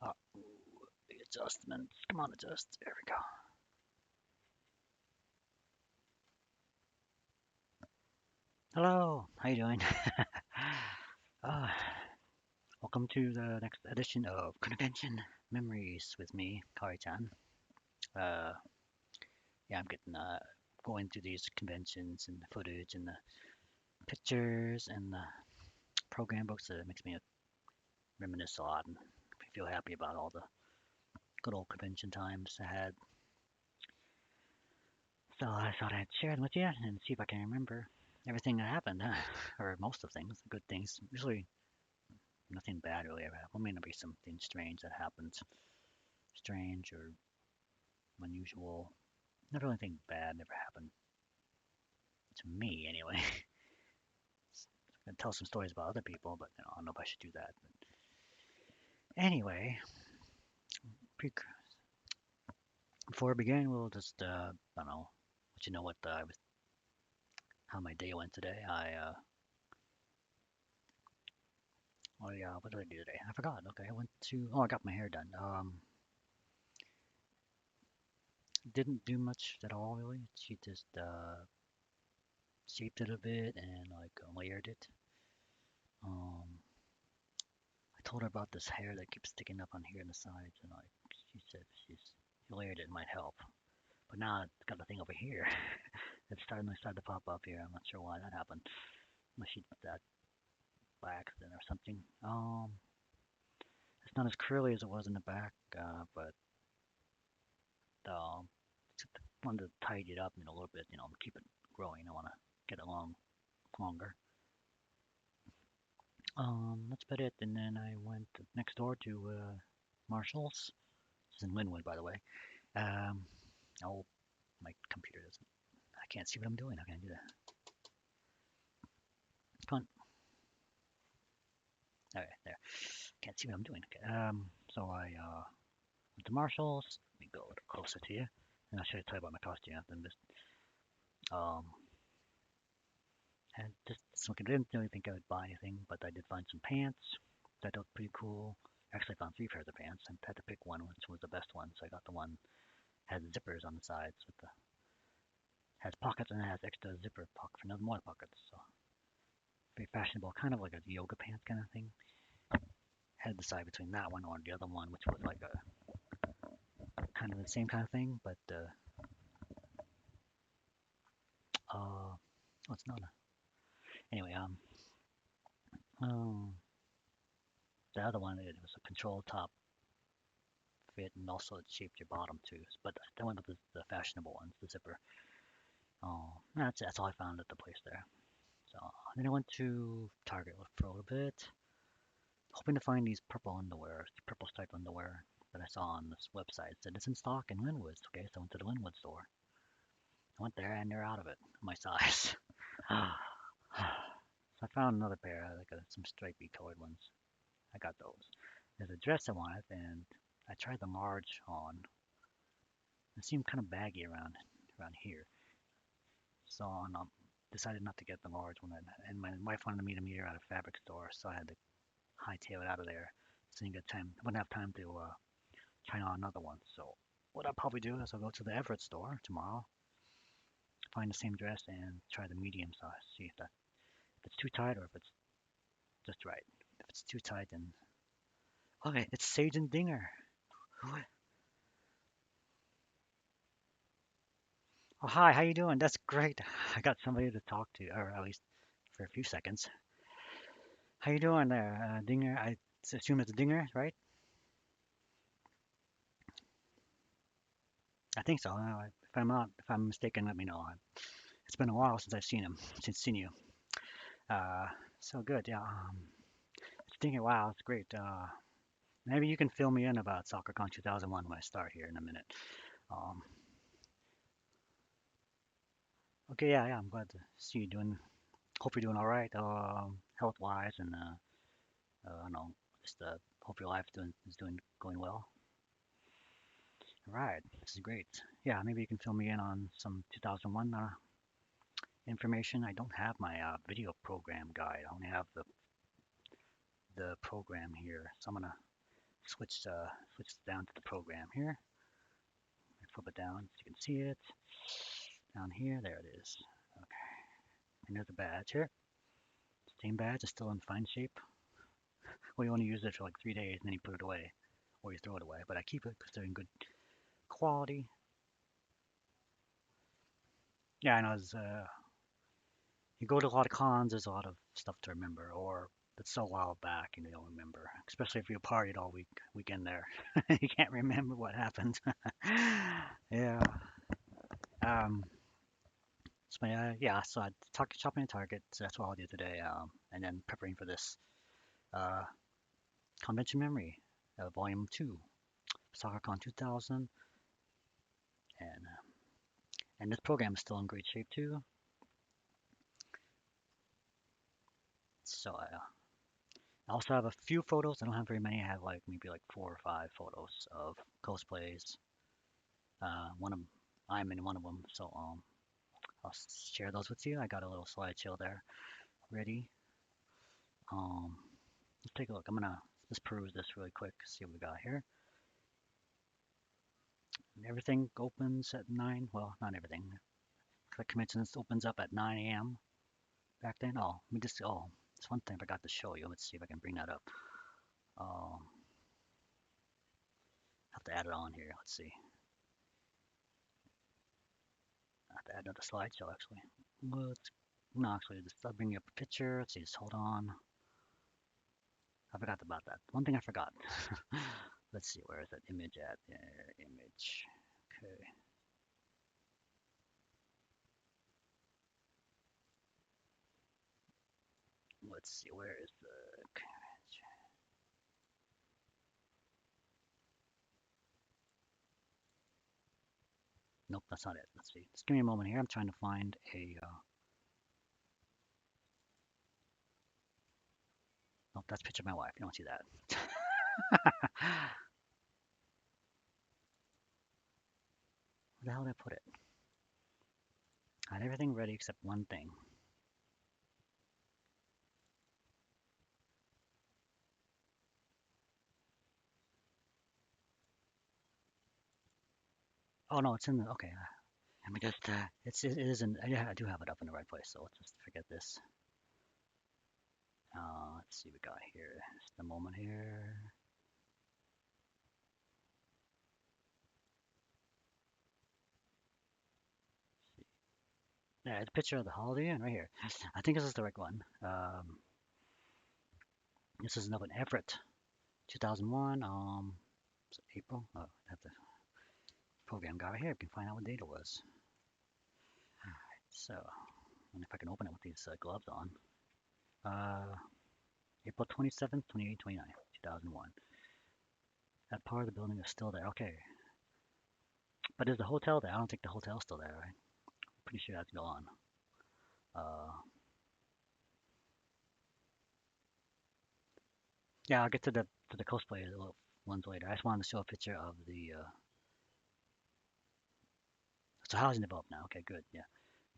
Uh, the adjustments. Come on, adjust. There we go. Hello. How you doing? uh, Welcome to the next edition of Convention Memories with me, Kari-chan. Uh, yeah, I'm getting going through these conventions and the footage and the pictures and the program books. It makes me reminisce a lot and feel happy about all the good old convention times I had. So I thought I'd share them with you and see if I can remember everything that happened, or most of things, good things. Usually nothing bad really ever happened. Maybe be something strange that happens, strange or unusual. Never really anything bad never happened to me anyway. I can tell some stories about other people, but I don't know if I should do that. But anyway, before we begin, we'll just I don't know, let you know what how my day went today. Oh yeah, what did I do today? I forgot. Okay, I got my hair done. Didn't do much at all really. She just shaped it a bit and like layered it. Um, I told her about this hair that keeps sticking up on here on the sides, and like she said, she layered it might help. But now it's got a thing over here. It's starting to pop up here. I'm not sure why that happened. Unless she did that by accident or something. It's not as curly as it was in the back, but um, just wanted to tidy it up, a little bit, keep it growing. I want to get it longer. That's about it. And then I went next door to Marshall's. This is in Linwood, by the way. Um, oh, my computer doesn't. I can't see what I'm doing. How can I do that? Come on. All right, there. Can't see what I'm doing. Okay. So I went to Marshall's. Let me go a little closer to you, and I'll show you tell you about my costume after this. Um, and just so I didn't really think I would buy anything, but I did find some pants that looked pretty cool. Actually, I found three pairs of pants. I had to pick one, which was the best one, so I got the one that had zippers on the sides with the has pockets and it has extra zipper pocket for another more pockets. So very fashionable, kind of like a yoga pants kind of thing. Had to decide between that one or the other one, which was like a kind of the same kind of thing, but oh, it's not a. Anyway, um, the other one it was a control top fit, and also it shaped your bottom too. But that one was the fashionable ones, the zipper. Oh, that's all I found at the place there. So then I went to Target for a little bit, hoping to find these purple underwear, purple striped underwear that I saw on this website. It said it's in stock in Linwood. Okay, so I went to the Linwood store. I went there and they're out of it, my size. So I found another pair, like some stripy colored ones. I got those. There's a dress I wanted, and I tried the large on. It seemed kind of baggy around here, so I decided not to get the large one. And my wife wanted me to meet her at a fabric store, so I had to hightail it out of there. So you get time, wouldn't have time to try on another one. So what I'll probably do is I'll go to the Everett store tomorrow, find the same dress, and try the medium size. See if it's too tight or if it's just right. If it's too tight, then okay, it's Sage and Dinger. Oh, hi, how you doing? That's great. I got somebody to talk to, or at least for a few seconds. How you doing there, Dinger? I assume it's Dinger, right? I think so. If I'm mistaken, let me know. It's been a while since I've seen you. Uh, so good, yeah. It's Dinger. Wow, it's great. Maybe you can fill me in about Sakura Con 2001 when I start here in a minute. Um, okay, yeah, yeah. I'm glad to see you doing. Hope you're doing all right, health-wise, and I know, just hope your life is doing going well. All right, this is great. Yeah, maybe you can fill me in on some 2001 information. I don't have my video program guide. I only have the program here, so I'm gonna switch down to the program here. Flip it down so you can see it. Down here, there it is. Okay, and there's a badge here. Same badge is still in fine shape. Well, you only use it for like 3 days and then you put it away, or you throw it away. But I keep it because they're in good quality. Yeah, I know. You go to a lot of cons, there's a lot of stuff to remember, or it's so a while back and you don't remember. Especially if you partied all weekend there, you can't remember what happened. Yeah. Um. So yeah. So I talk shopping at Target. So that's what I'll do today. And then preparing for this uh convention memory, volume two, Sakura Con 2000, and this program is still in great shape too. So I also have a few photos. I don't have very many. I have like maybe like 4 or 5 photos of cosplays. One of I'm in one of them, so I'll share those with you. I got a little slideshow there ready. Um, let's take a look. I'm gonna just peruse this really quick. See what we got here. And everything opens at 9. Well, not everything. The convention opens up at 9 a.m. back then. Oh, let me just. Oh, it's one thing I forgot to show you. Let's see if I can bring that up. Um, have to add it on here. Let's see. I have to add another slideshow actually. Let's no, actually, just I'll bring you up a picture. Let's see, just hold on. I forgot about that. One thing I forgot. Let's see, where is that image at? There, image. Okay. Let's see, where is the image? Nope, that's not it. Let's see. Just give me a moment here. I'm trying to find a. Nope, that's a picture of my wife. You don't see that. Where the hell did I put it? I had everything ready except one thing. Oh no, it's in the. Okay, let me just. It is in. Yeah, I do have it up in the right place. So let's just forget this. Let's see what we got here. Just a moment here. Yeah, it's a picture of the Holiday Inn right here. I think this is the right one. This is another Everett, 2001. April. Oh, I have the program guy right here. You can find out what date it was. So, and if I can open it with these gloves on. Uh, April 27th, 28th, 29th, 2001. That part of the building is still there. Okay. But is the hotel there? I don't think the hotel's still there, right? Pretty sure that's gone. Uh, yeah, I'll get to the cosplay little ones later. I just wanted to show a picture of the. So housing developed now. Okay, good. Yeah.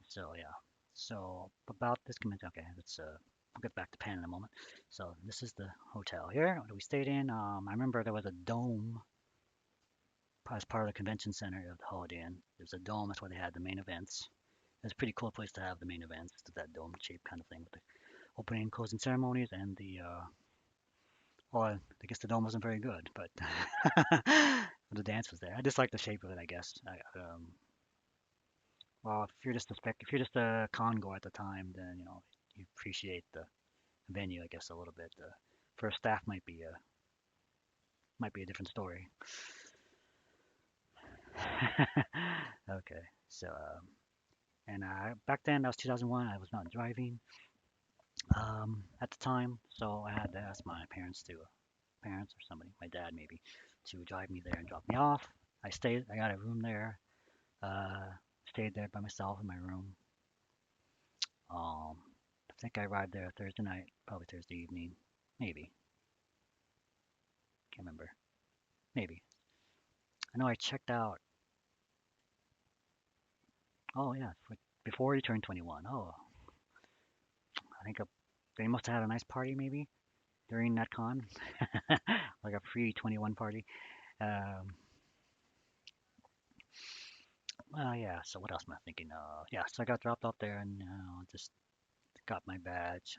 So yeah. So about this convention. Okay, let's we'll get back to Pan in a moment. So this is the hotel here that we stayed in. I remember there was a dome as part of the convention center of the Holiday Inn. There's a dome. That's where they had the main events. It's a pretty cool place to have the main events. It's that dome shape kind of thing with the opening and closing ceremonies and the. Well, I guess the dome wasn't very good, but the dance was there. I just like the shape of it. I guess. Well, if you're just a congo at the time, then you appreciate the venue, I guess, a little bit. For staff, might be a different story. Okay, so and back then that was 2001. I was not driving at the time, so I had to ask my parents or somebody, my dad maybe, to drive me there and drop me off. I got a room there. Uh, Stayed there by myself in my room. Um, I think I arrived there Thursday night, probably Thursday evening, maybe. Can't remember. Maybe. I know I checked out. Oh yeah, before he turned 21. Oh, I think they must have had a nice party maybe. during that con, like a pre-21 party. Um, yeah. So what else am I thinking? Yeah. So I got dropped off there and just got my badge.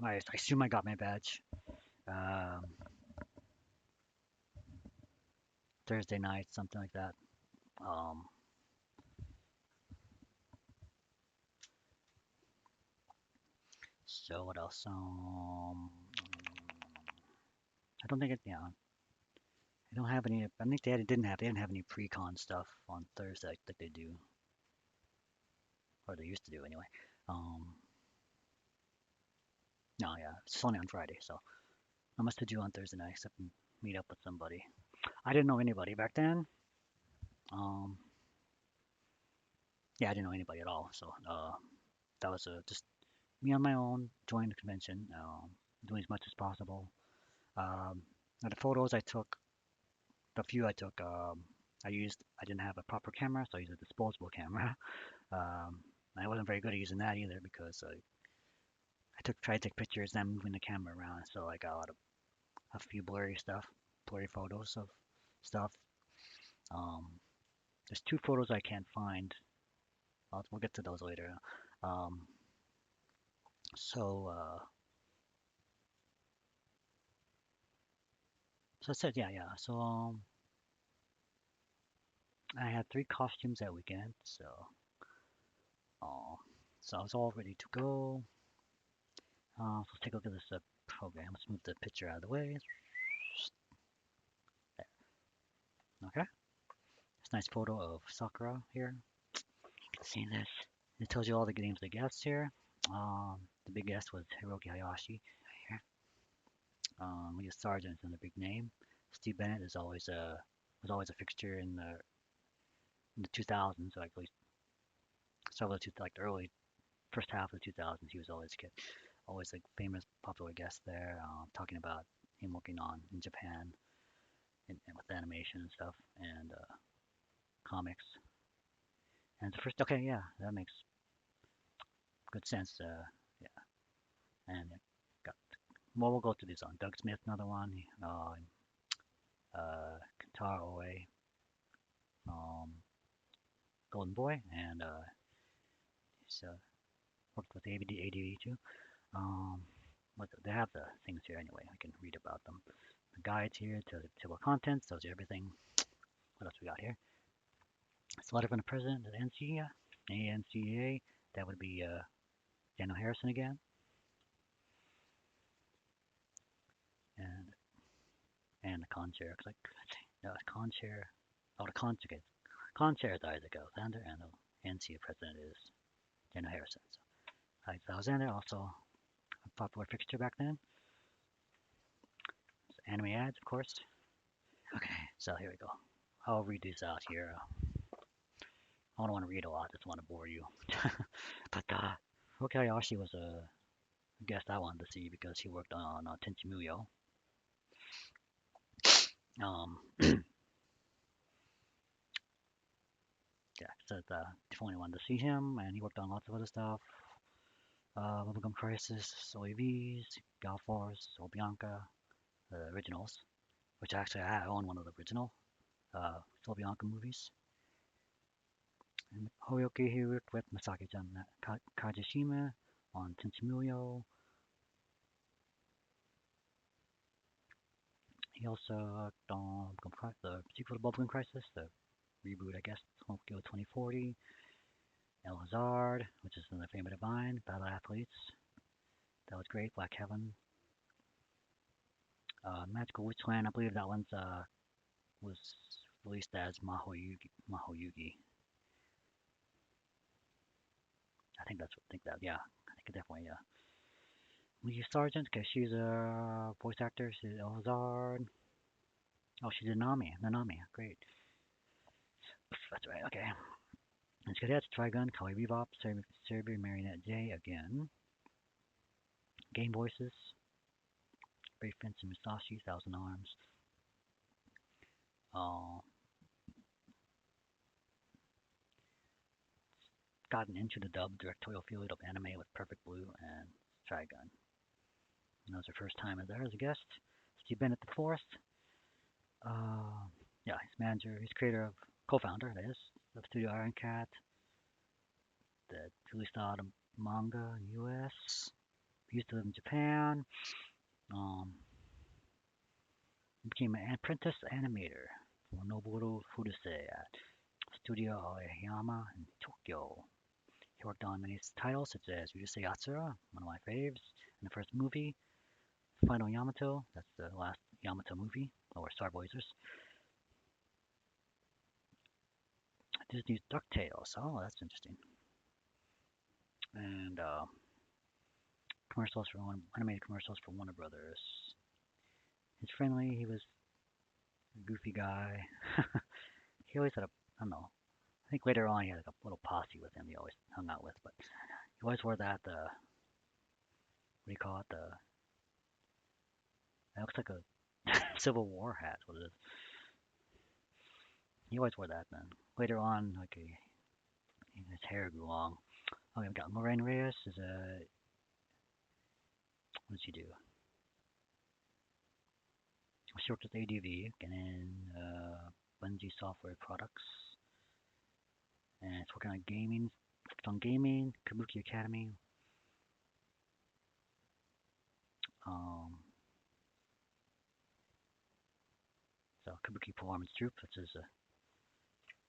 I assume I got my badge. Um, Thursday night, something like that. Um, so what else? I don't think it. Yeah, I don't have any. I think they didn't have any pre-con stuff on Thursday like they do, or they used to do anyway. Um, no, yeah, it's only on Friday, so I must have due on Thursday night, except meet up with somebody. I didn't know anybody back then. Um, yeah, I didn't know anybody at all. So that was just me on my own, joining the convention, doing as much as possible. Now the photos I took, the few I took, I didn't have a proper camera, so I used a disposable camera. Um, I wasn't very good at using that either because tried to take pictures, then moving the camera around, so I got a few blurry photos of stuff. Um, there's two photos I can't find. We'll get to those later. Um, so, so I said, yeah, yeah. So, I had three costumes that weekend. Uh, so I was all ready to go. So let's take a look at this program. Let's move the picture out of the way. There. Okay. It's a nice photo of Sakura here. See this? It tells you all the names of the guests here. The big guest was Hiroki Hayashi here. Leah Sargent is another big name. Steve Bennett is always a was always a fixture in the 2000s, like at least several like the early first half of the 2000s. He was always a famous popular guest there, talking about him working on in Japan and with animation and stuff and comics. And the first, okay, yeah, that makes good sense. Yeah, and it got well, we'll go through these on Doug Smith, another one. Kentaro Oe, um, Golden Boy, and he's worked with ADV too. Um, they have the things here anyway. I can read about them. The guides here to table of contents tells you everything. What else we got here? It's a letter from the president of the ANCA. That would be Daniel Harrison again, and the con chair. Like no, the con chair. Oh, the con chair. Con chair is Isaac Alexander, and the NCA president is Daniel Harrison. So Isaac Alexander also a popular fixture back then. So anime ads, of course. Okay, so here we go. I'll read these out here. I don't want to read a lot, just want to bore you. But Hokayashi was a guest I wanted to see because he worked on Tenchi Muyo. Um, yeah, so definitely wanted to see him, and he worked on lots of other stuff. Bubblegum Crisis, Soy V's, Gal Force, Soul Bianca, the originals, which actually I own one of the original Soul Bianca movies. And Hoyoki he worked with Masaki-chan Kajishima on Tenchi Muyo. He also worked on the sequel to Bubblegum Crisis, the reboot, I guess, Tokyo 2040. El Hazard, which is another famous divine, Battle Athletes. That was great. Black Heaven. Magical Witchland, I believe that one's was released as Mahoyugi. I think that, yeah. I think it definitely, yeah. Lee Sargent, okay, she's a voice actor. She's El Hazard. Oh, she did Nami. Nanami, great. That's right, okay. And Cadets, Trigun, Kali Bebop, Cerebi Marionette J again. Game Voices, Brave Fence and Musashi, Thousand Arms. Uh, gotten into the dub directorial field of anime with Perfect Blue and Trigun. That was her first time there as a guest. Steve Bennett the fourth. Uh, yeah, he's manager. He's creator of, co-founder, that is, of Studio Iron Cat that released a lot of manga in the U.S. He used to live in Japan. Um, he became an apprentice animator for Noboru Furuse at Studio Aoyama in Tokyo. He worked on many titles such as Urusei Yatsura, one of my faves, and the first movie, Final Yamato, that's the last Yamato movie, or Star Blazers. Disney's DuckTales, oh, that's interesting. And commercials for animated commercials for Warner Brothers. He's friendly, he was a goofy guy. He always had a, I don't know, I think later on he had like a little posse with him he always hung out with, but he always wore that, what do you call it, it looks like a Civil War hat, what it is. He always wore that then. Later on, like his hair grew long. Okay, we got Lorraine Reyes is a, what did she do? She worked with ADV and in Bungie Software Products, and it's working on gaming. Worked on gaming, Kabuki Academy, um, so Kabuki Performance Troupe, which is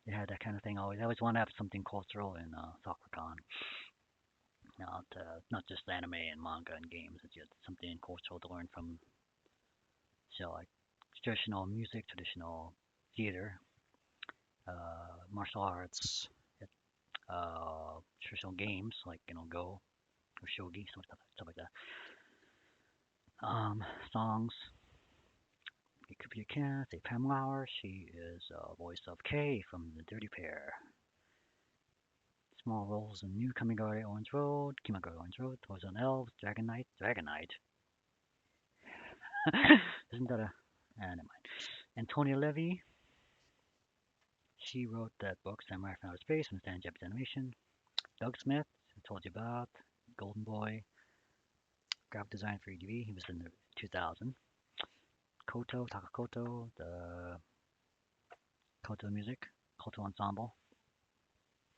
they had that kind of thing always. I always want to have something cultural in Sakura Con. Not just anime and manga and games. It's just something cultural to learn from. So like traditional music, traditional theater, martial arts, traditional games like Go or shogi, stuff like that. Songs. It could be a cat, a Pam Lauer. She is voice of Kay from The Dirty Pair. Small roles in New Kamigari Orange Road, Kimagari Orange Road, Toys on Elves, Dragon Knight, Dragon Knight. Isn't that a? Never mind. And Tony Levy, she wrote that book, Samurai from Outer Space, and Stand Japanese Animation. Doug Smith, I told you about, Golden Boy, graphic design for EDV, he was in the 2000. Koto, Takakoto, the Koto music, Koto ensemble.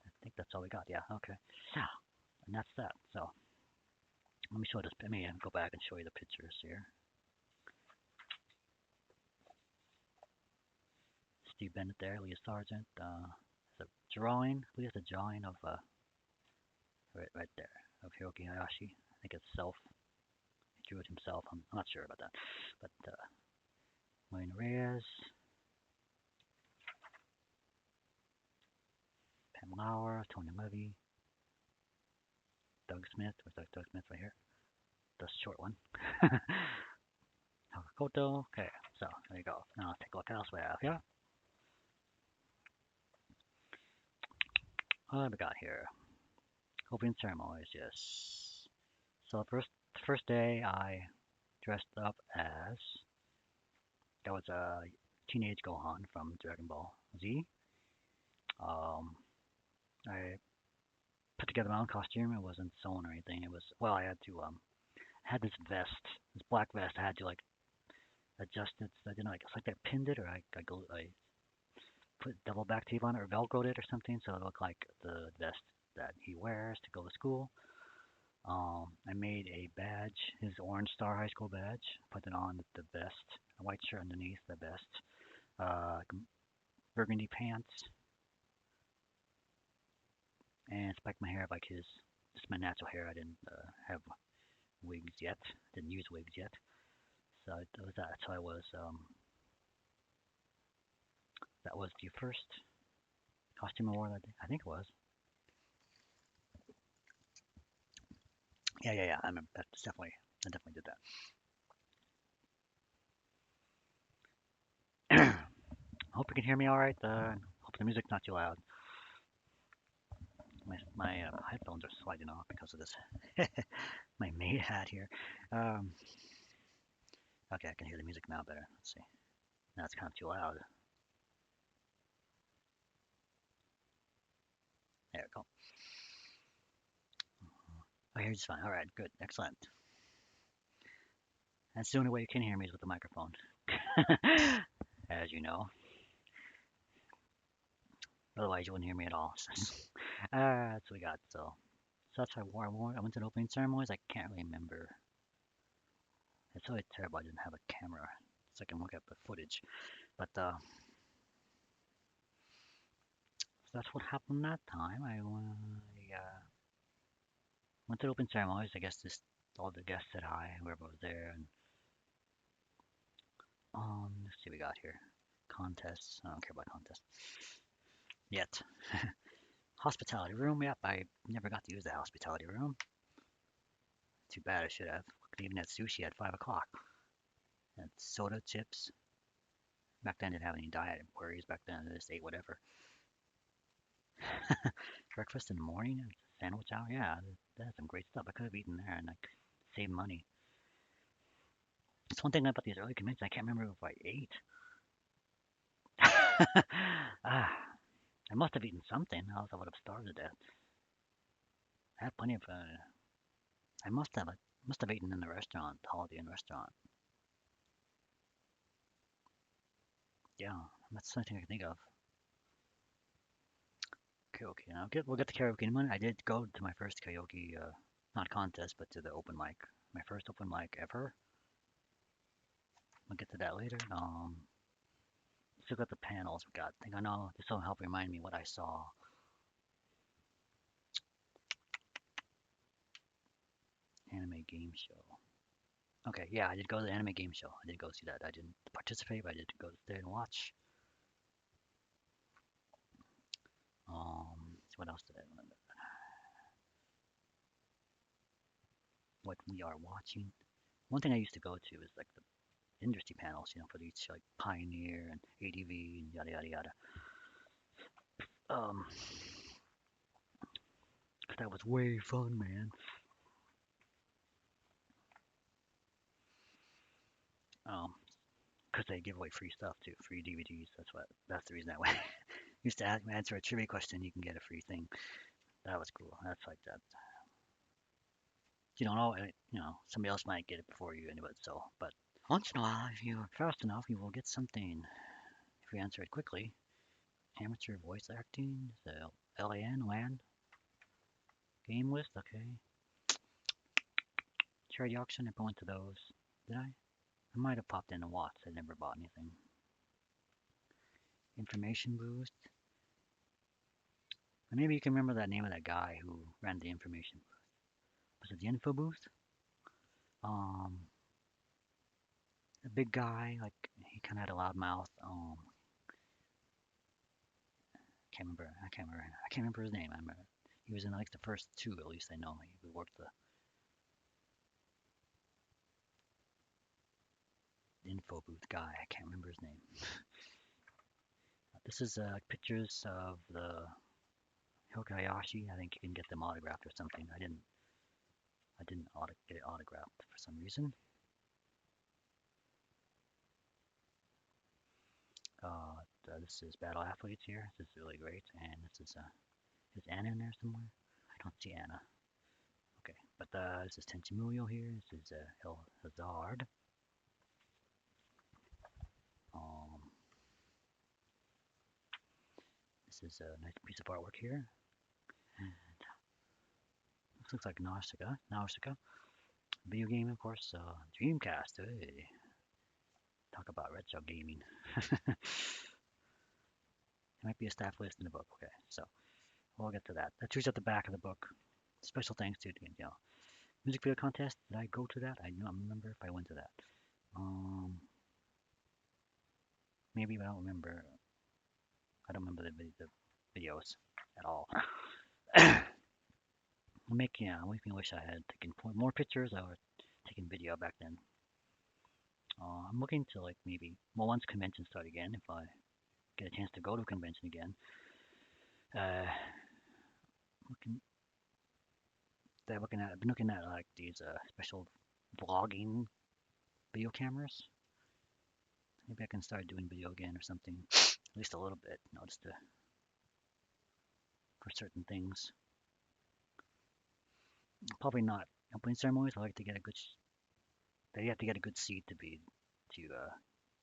I think that's all we got. Yeah, okay. So, and that's that. So, let me show this. Let me go back and show you the pictures here. Steve Bennett there, Leah Sargent. It's a drawing. I believe it's a drawing of right there of Hiroki Hayashi. I think it's self. He drew it himself. I'm not sure about that, but Wayne Reyes, Pam Lauer, Tony Levy, Doug Smith. Where's Doug Smith right here? The short one. Hakakoto. Okay, so there you go. Now let's take a look at what else we have. Yeah. What have we got here? Opening ceremonies, yes. So first day I dressed up as that was a teenage Gohan from Dragon Ball Z. Um, I put together my own costume. It wasn't sewn or anything. It was well, I had to had this vest, this black vest. I had to like adjust it. So I didn't like it's like I pinned it or I put double back tape on it or velcroed it or something so it looked like the vest that he wears to go to school. I made a badge, his Orange Star High School badge. Put it on the vest, a white shirt underneath the vest, burgundy pants, and spiked my hair like his, just my natural hair. I didn't have wigs yet, didn't use wigs yet. So that was that. So that was the first costume I wore that day. I think it was. Yeah. I remember that's definitely, I definitely did that. Hope you can hear me all right. Hope the music's not too loud. My headphones are sliding off because of this. My maid hat here. Um, okay, I can hear the music now better. Let's see. Now it's kind of too loud. There we go. I hear you fine. All right, good, excellent. That's the only way you can hear me is with the microphone. As you know. Otherwise, you wouldn't hear me at all. That's what we got. So that's why I went to the opening ceremonies. I can't remember. It's really terrible. I didn't have a camera, so I can look at the footage. But so that's what happened that time. Went to the open ceremonies. I guess just all the guests said hi, whoever was there, and let's see what we got here. Contests. I don't care about contests yet. Hospitality room. Yep, I never got to use the hospitality room. Too bad. I should have. Could even had sushi at 5 o'clock. And soda, chips. Back then, I didn't have any diet worries. Back then, I just ate whatever. Breakfast in the morning, and sandwich hour. Yeah, that's some great stuff. I could have eaten there and like saved money. It's one thing about these early conventions. I can't remember if I ate. ah, I must have eaten something, else I would have starved to death. I had plenty of. I must have eaten in the restaurant, the Holiday Inn restaurant. Yeah, that's the only thing I can think of. Karaoke. We'll get the karaoke in a minute. I did go to my first karaoke, not contest, but to the open mic. My first open mic ever. We'll get to that later. Still got the panels we got. I think I know this will help remind me what I saw. Anime game show. Okay, yeah, I did go to the anime game show. I did go see that. I didn't participate, but I did go there and watch. What else did I remember? What we are watching. One thing I used to go to is like the industry panels, for each like Pioneer and ADV and yada yada yada. Um, 'Cause that was way fun, man. Um, 'Cause they give away free stuff too, free DVDs. That's the reason I went. Used to answer a trivia question, you can get a free thing. That was cool. That's like that. You don't know, somebody else might get it before you, anyway. But once in a while, if you're fast enough, you will get something if you answer it quickly. Amateur voice acting, the LAN game list. Okay, charity auction. I went to those. Did I? I might have popped in and watched. I never bought anything. Information boost. Maybe you can remember that name of that guy who ran the information. Was it the info booth? Um, a big guy, like he kind of had a loud mouth. Can't remember. I can't remember. I can't remember his name. I remember he was in like the first two, at least I know. He worked the info booth guy. I can't remember his name. This is pictures of the Hokayashi. I think you can get them autographed or something. I didn't get it autographed for some reason. Uh, this is Battle Athletes here. This is really great. And this is Anna in there somewhere? I don't see Anna. Okay, but this is Tenchimuyo here. This is El Hazard. Um, this is a nice piece of artwork here. And this looks like Nausicaa. Video game, of course. Dreamcast. Hey, talk about retro gaming. It might be a staff list in the book. Okay, so we'll get to that. That's usually at the back of the book. Special thanks to music video contest. Did I go to that? I don't remember if I went to that. Um, Maybe, but I don't remember. I don't remember the videos at all. Make me wish I had taken more pictures or taken video back then. I'm looking to like once conventions start again, if I get a chance to go to a convention again. Uh, looking, I've been looking at like these special vlogging video cameras. Maybe I can start doing video again or something, at least a little bit, just for certain things. Probably not opening ceremonies. I like to get a good They have to get a good seat to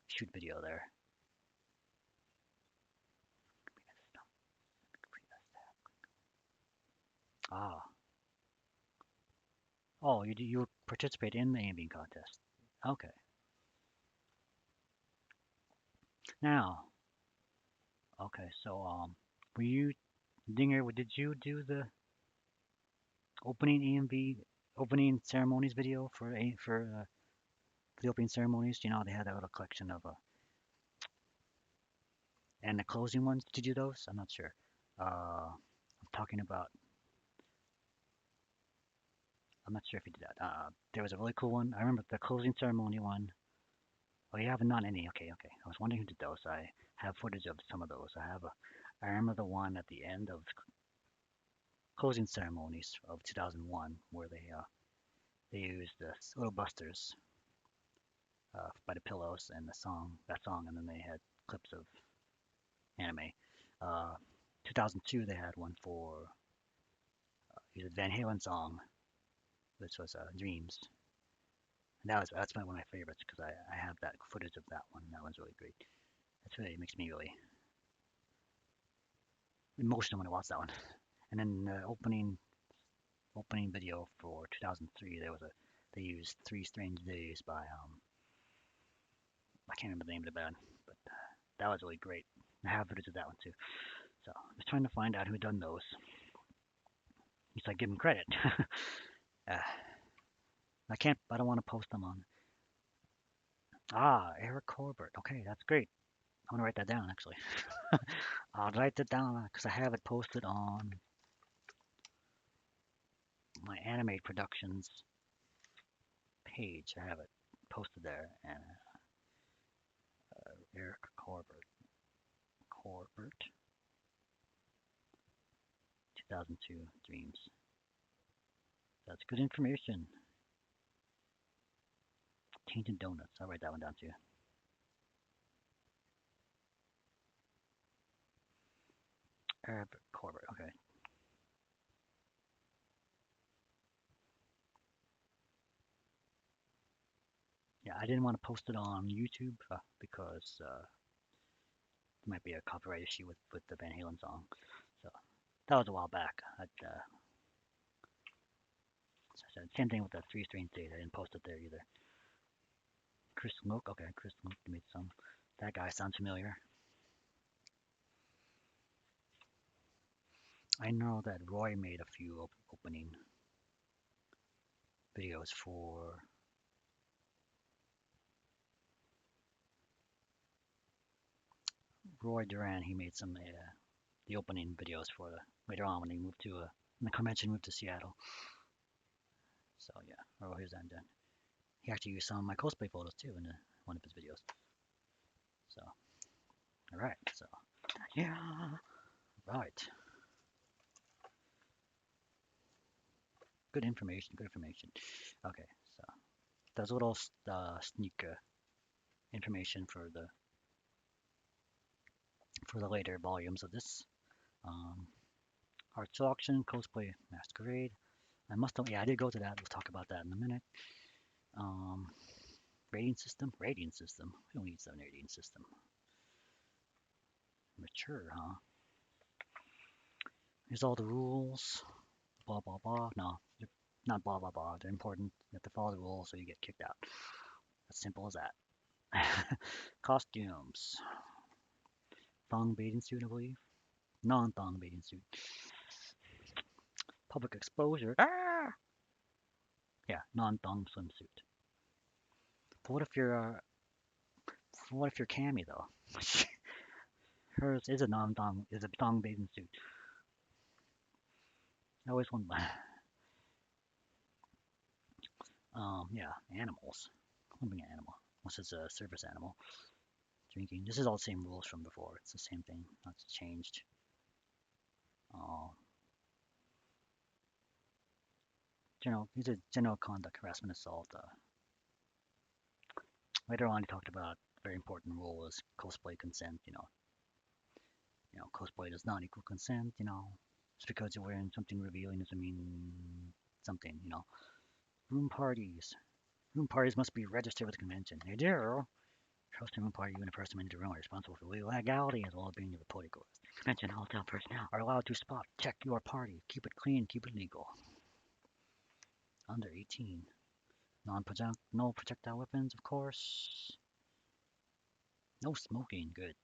shoot video there. Ah, oh, you participate in the aiming contest. Okay. Now, okay, so were you Dinger? Did you do the opening EMV opening ceremonies video for the opening ceremonies? You know they had that little collection of and the closing ones. Did you do those? I'm not sure. I'm talking about. I'm not sure if you did that. There was a really cool one. I remember the closing ceremony one. Oh, you haven't done any. Okay, okay. I was wondering who did those. I have footage of some of those. I remember the one at the end of closing ceremonies of 2001 where they used the Little Busters by the Pillows and that song, and then they had clips of anime. Uh, 2002 they had one for the Van Halen song, which was Dreams. And that's one of my favorites because I have that footage of that one. That one's really great. That's really makes me really emotional when I watch that one. And then the opening video for 2003, they used Three Strange Days by I can't remember the name of the band, but that was really great. I have footage of that one too. So I'm just trying to find out who done those. At least I give them credit. uh, I don't want to post them on. Eric Corbett. Okay, that's great. I'm gonna write that down actually. I'll write that down because I have it posted on my Animate Productions page. I have it posted there. And Eric Corbett, 2002 Dreams. That's good information. Tainted Donuts. I'll write that one down too. Eric Corbett. Okay. Yeah, I didn't want to post it on YouTube because there might be a copyright issue with the Van Halen song. So that was a while back. Same thing with the Three Strange Days. I didn't post it there either. Chris Smoke. Okay, Chris Smoke made some. That guy sounds familiar. I know that Roy made a few opening videos for Roy Duran. He made some the opening videos for later on when he moved to when the convention moved to Seattle. So yeah, oh here's that done. He actually used some of my cosplay photos too in one of his videos. So all right, so yeah, right. Good information. Good information. Okay, so there's a little sneak information for the later volumes of this. Um, Art Auction, Cosplay Masquerade. I must have, yeah, I did go to that. We'll talk about that in a minute. Um, Rating system, rating system. We don't need an rating system. Mature, huh? Here's all the rules. Blah blah blah. No, not blah blah blah. They're important. You have to follow the rules so you get kicked out. As simple as that. Costumes. Thong bathing suit, I believe. Non-thong bathing suit. Public exposure. Ah! Yeah, non-thong swimsuit. But what if you're Cammy though? Hers is a non-thong, is a thong bathing suit. I always want, yeah, animals. Clumping an animal. Unless it's a service animal. Drinking. This is all the same rules from before. It's the same thing. Nothing's changed. Uh, these are general conduct, harassment, assault. Later on, he talked about very important rule is cosplay consent. Cosplay does not equal consent. Just because you're wearing something revealing doesn't mean something. Room parties. Room parties must be registered with the convention. They do. Hosting room party, you and the person in the room are responsible for legality as well as being the reporting goers. Convention hotel personnel are allowed to spot, check your party, keep it clean, keep it legal. Under 18. No projectile weapons, of course. No smoking, good.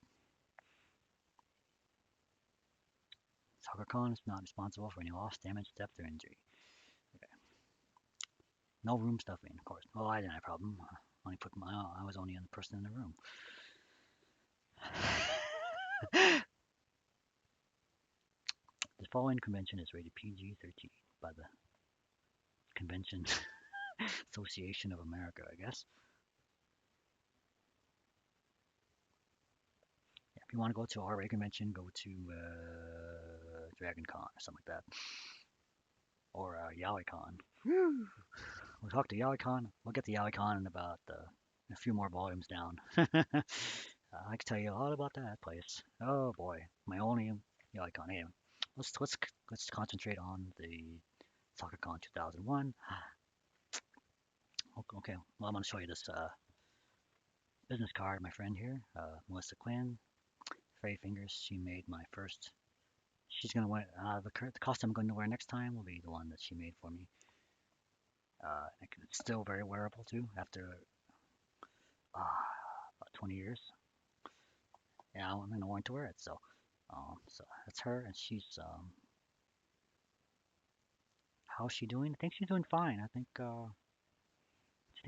Sakura Con is not responsible for any loss, damage, theft, or injury. Okay. No room stuffing, of course. Well, I didn't have a problem. I was only the only person in the room. The following convention is rated PG-13 by the Convention Association of America, I guess. Yeah, if you want to go to a R-rated convention, go to Dragon Con or something like that, or Yaoi Con. We'll talk to Yaoi Con. We'll get to Yaoi Con in about a few more volumes down. I can tell you a lot about that place. Oh boy, my only Yaoi Con. Anyway, let's concentrate on the Sakura Con 2001. Okay, well I'm gonna show you this business card. My friend here, Melissa Quinn, Fairy Fingers. She made my first. She's gonna wear the costume I'm going to wear next time will be the one that she made for me. It's still very wearable too after about 20 years. Yeah, I'm gonna want to wear it. So that's her, and how's she doing? I think she's doing fine. I think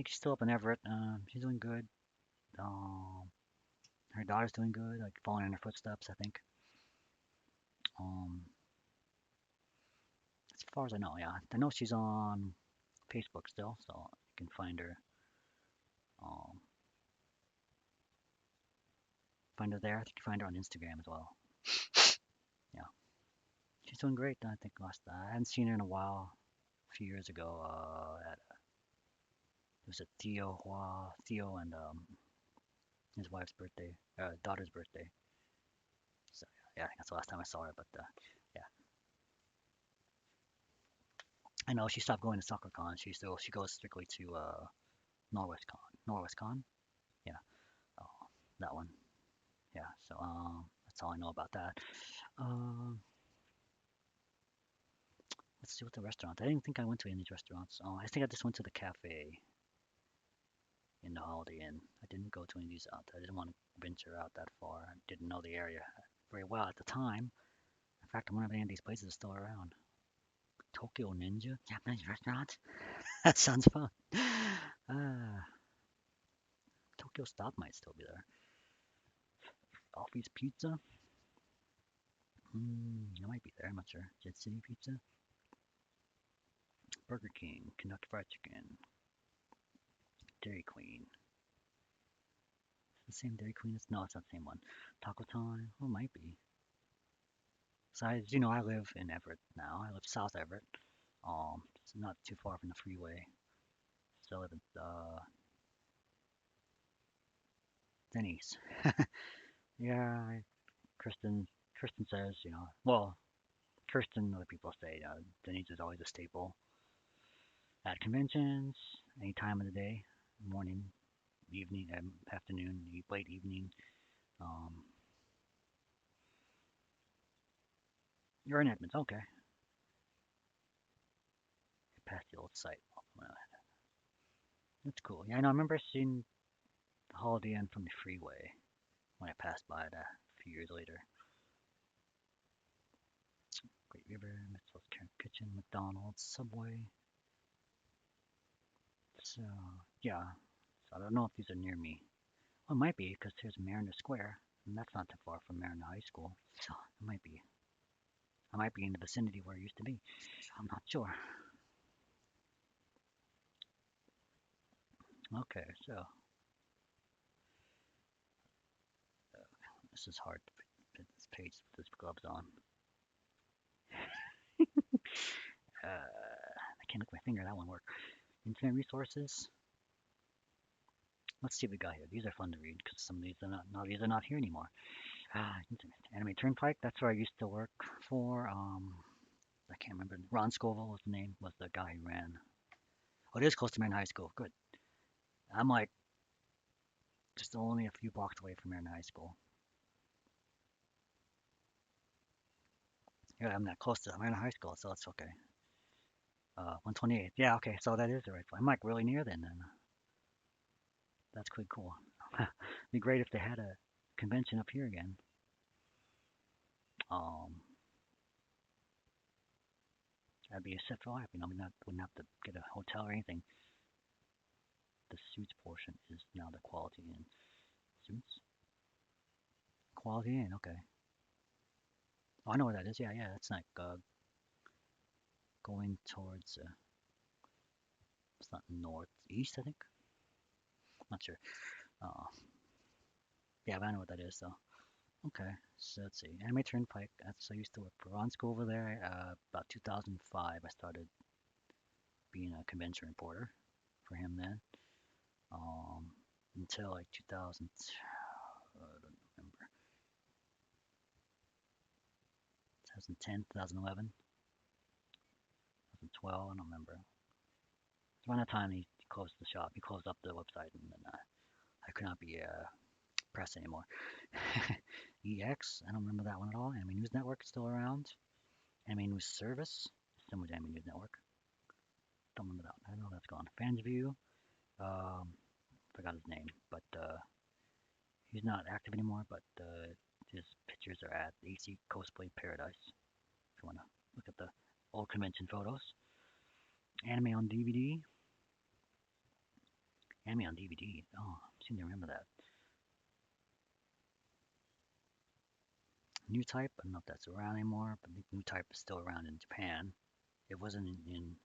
she's still up in Everett. She's doing good. Um, her daughter's doing good, like following in her footsteps. I think. Um, as far as I know, yeah, I know she's on Facebook still, so you can find her. Um, find her there. I think you find her on Instagram as well. Yeah, she's doing great. I think I hadn't seen her in a while. A few years ago, at it was a Theo and his wife's birthday, daughter's birthday. So yeah, I think that's the last time I saw her. But yeah, I know she stopped going to Sakura Con. She goes strictly to Norwest Con. Norwest Con, yeah, oh, that one. Yeah, so that's all I know about that. Um, let's see what the restaurant. I didn't think I went to any of these restaurants. Oh, I think I just went to the cafe in the Holiday Inn. I didn't go to any of these out. I didn't want to venture out that far. I didn't know the area very well at the time. In fact, I wonder if any of these places are still around. Tokyo Ninja Japanese restaurant. That sounds fun. Uh, Tokyo Stop might still be there. Alfie's Pizza. It might be there. I'm not sure. Jet City Pizza. Burger King. Kentucky Fried Chicken. Dairy Queen. The same Dairy Queen? No, it's not the same one. Taco Time. Oh, might be. So as you know, I live in Everett now. I live South Everett. It's not too far from the freeway. So I live in Denny's. Yeah, Kristen says, well, Kirsten and other people say Denny's is always a staple at conventions, any time of the day, morning, evening, afternoon, late evening. Um, you're in Edmonds, okay. Past the old site. That's cool. Yeah, I know. I remember seeing the Holiday Inn from the freeway when I passed by it a few years later. Great River, Mitzvah's Kitchen, McDonald's, Subway. So, yeah. So I don't know if these are near me. Well, it might be because here's Mariner Square, and that's not too far from Mariner High School. So it might be. I might be in the vicinity where it used to be. I'm not sure. Okay, so this is hard to fit this page with this gloves on. I can't look at my finger. That won't work. Internet resources. Let's see what we got here. These are fun to read because some of these are not. No, these are not here anymore. Internet. Anime Turnpike. That's where I used to work for. I can't remember. Ron Scoville was the name. Was the guy who ran. Oh, it is close to Main High School. Good. I'm like just only a few blocks away from here in high school. Yeah, I'm not close to. I'm in high school, so it's okay. 128th. Yeah, okay. So that is the right place. I'm like really near then. Then that's quite cool. Be great if they had a convention up here again. Um, I'd be set for life. You know, we not wouldn't have to get a hotel or anything. The suits portion is now the quality in suits. Quality in. Okay. Oh, I know where that is. Yeah, yeah. It's like going towards. It's not northeast, I think. Not sure. Uh, yeah, but I know what that is though. Okay, so let's see. Anime Turnpike. That's I used to work for Ron School over there. About 2005, I started being a convention reporter for him then. Um, until like 2000, I don't remember, 2010, 2011, 2012. I don't remember. Around that time, he closed the shop. He closed up the website, and then I could not be press anymore. EX. I don't remember that one at all. Anime News Network still around. Anime News Service. Still with Anime News Network. Don't remember that one. I know that's gone. Fansview. Um, forgot his name, but he's not active anymore. But his pictures are at AC Cosplay Paradise. If you want to look at the old convention photos. Anime on DVD. Anime on DVD. Oh, I seem to remember that. New Type. I don't know if that's around anymore, but New Type is still around in Japan. It wasn't in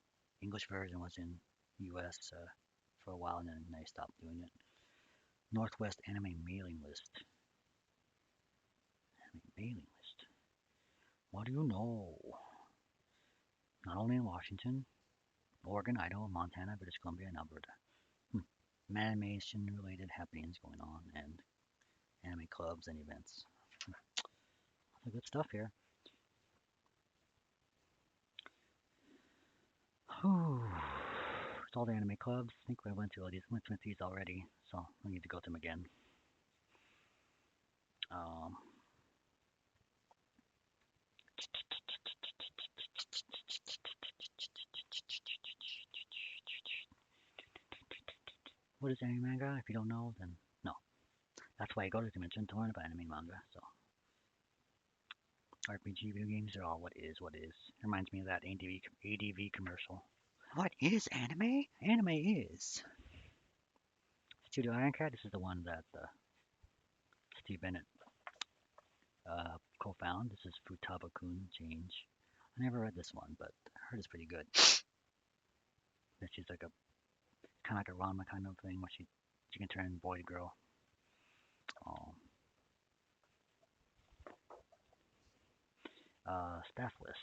English version. Was in U.S. For a while, and then they stopped doing it. Northwest Anime Mailing List. Anime Mailing List. What do you know? Not only in Washington, Oregon, Idaho, Montana, British Columbia, and Alberta. Animation related happenings going on and anime clubs and events. Lots of good stuff here. Whew. It's all the anime clubs. I think we went through all these. Went through these already, so I need to go through them again. Um, what is anime manga? If you don't know, then no. That's why I go to the convention to learn about anime manga. So RPG video games are all what is what is. Reminds me of that ADV commercial. What is anime? Anime is Studio Ironcat. This is the one that Steve Bennett co-found. This is Futaba-kun Change. I never read this one, but I heard it's pretty good. That she's like a kind of like a Ranma kind of thing where she can turn boy to girl. Um, Staff list.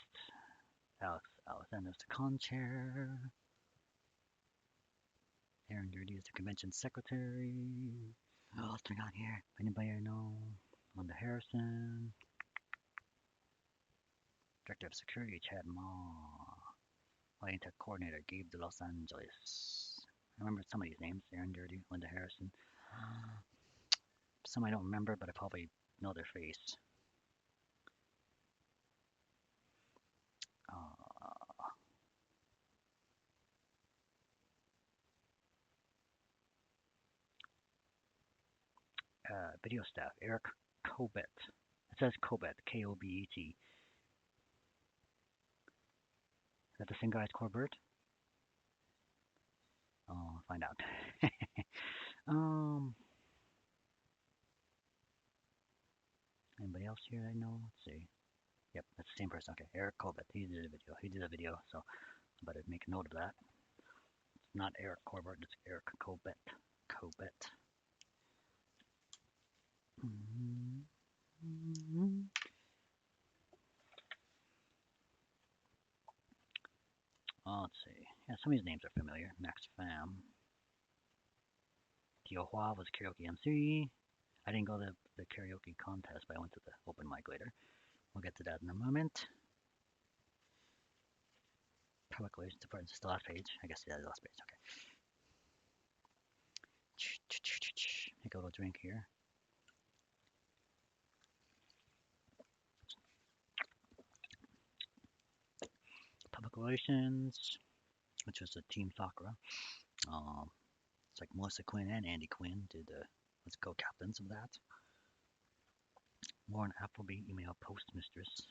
Alexander's the con chair. Aaron Gertie is the convention secretary. What else we got here? Anybody I know? Linda Harrison. Director of Security, Chad Ma. Lighting Tech Coordinator, Gabe de Los Angeles. I remember some of these names. Aaron Gertie, Linda Harrison. Some I don't remember, but I probably know their face. Uh, Video staff, Eric Kobet. It says Kobet, Kobet. Is that the same guy as Corbett? Oh, I'll find out. um, Anybody else here I know? Let's see. Yep, that's the same person. Okay, Eric Kobet. He did a video. He did a video, so I better make a note of that. It's not Eric Corbett. It's Eric Kobet. Kobet. Oh, let's see. Yeah, some of these names are familiar. Max Pham. Tio Hua was karaoke MC. I didn't go to the karaoke contest, but I went to the open mic later. We'll get to that in a moment. Public relations department is the last page. I guess yeah, the last page. Okay. Take a little drink here. Public Relations, which was a Team Sakura. Um, it's like Melissa Quinn and Andy Quinn did the let's go captains of that. Lauren Appleby, email postmistress.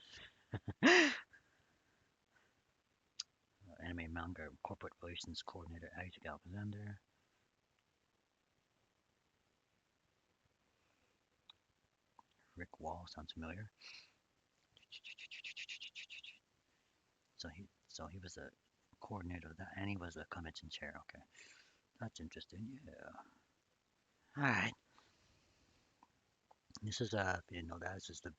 Anime manga corporate relations coordinator Isaac Alexander. Rick Wall sounds familiar. So he was a coordinator of that, and he was a convention chair. Okay, that's interesting. Yeah. All right. This is if you didn't know that, this is the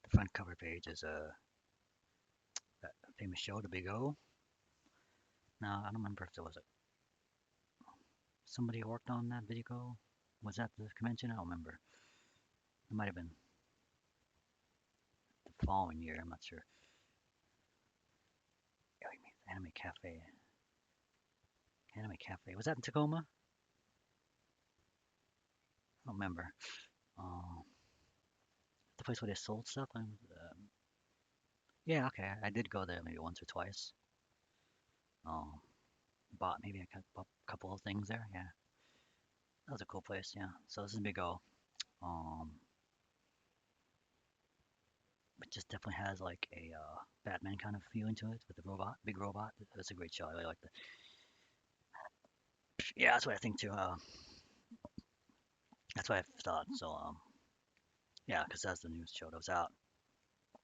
front cover page is that famous show, The Big O. Now I don't remember if there was somebody who worked on that video. Was that the convention? I don't remember. It might have been the following year. I'm not sure. Yeah, you mean Anime Cafe. Anime Cafe. Was that in Tacoma? I don't remember. Um, the place where they sold stuff. Yeah, okay. I did go there maybe once or twice. Um, bought maybe a couple of things there. Yeah, that was a cool place. Yeah. So this is Big O. Um, it just definitely has like a Batman kind of feeling to it with the robot, big robot. That's a great show. I really like that. Yeah, that's what I think too. That's what I thought. So yeah, because that's the news show that was out.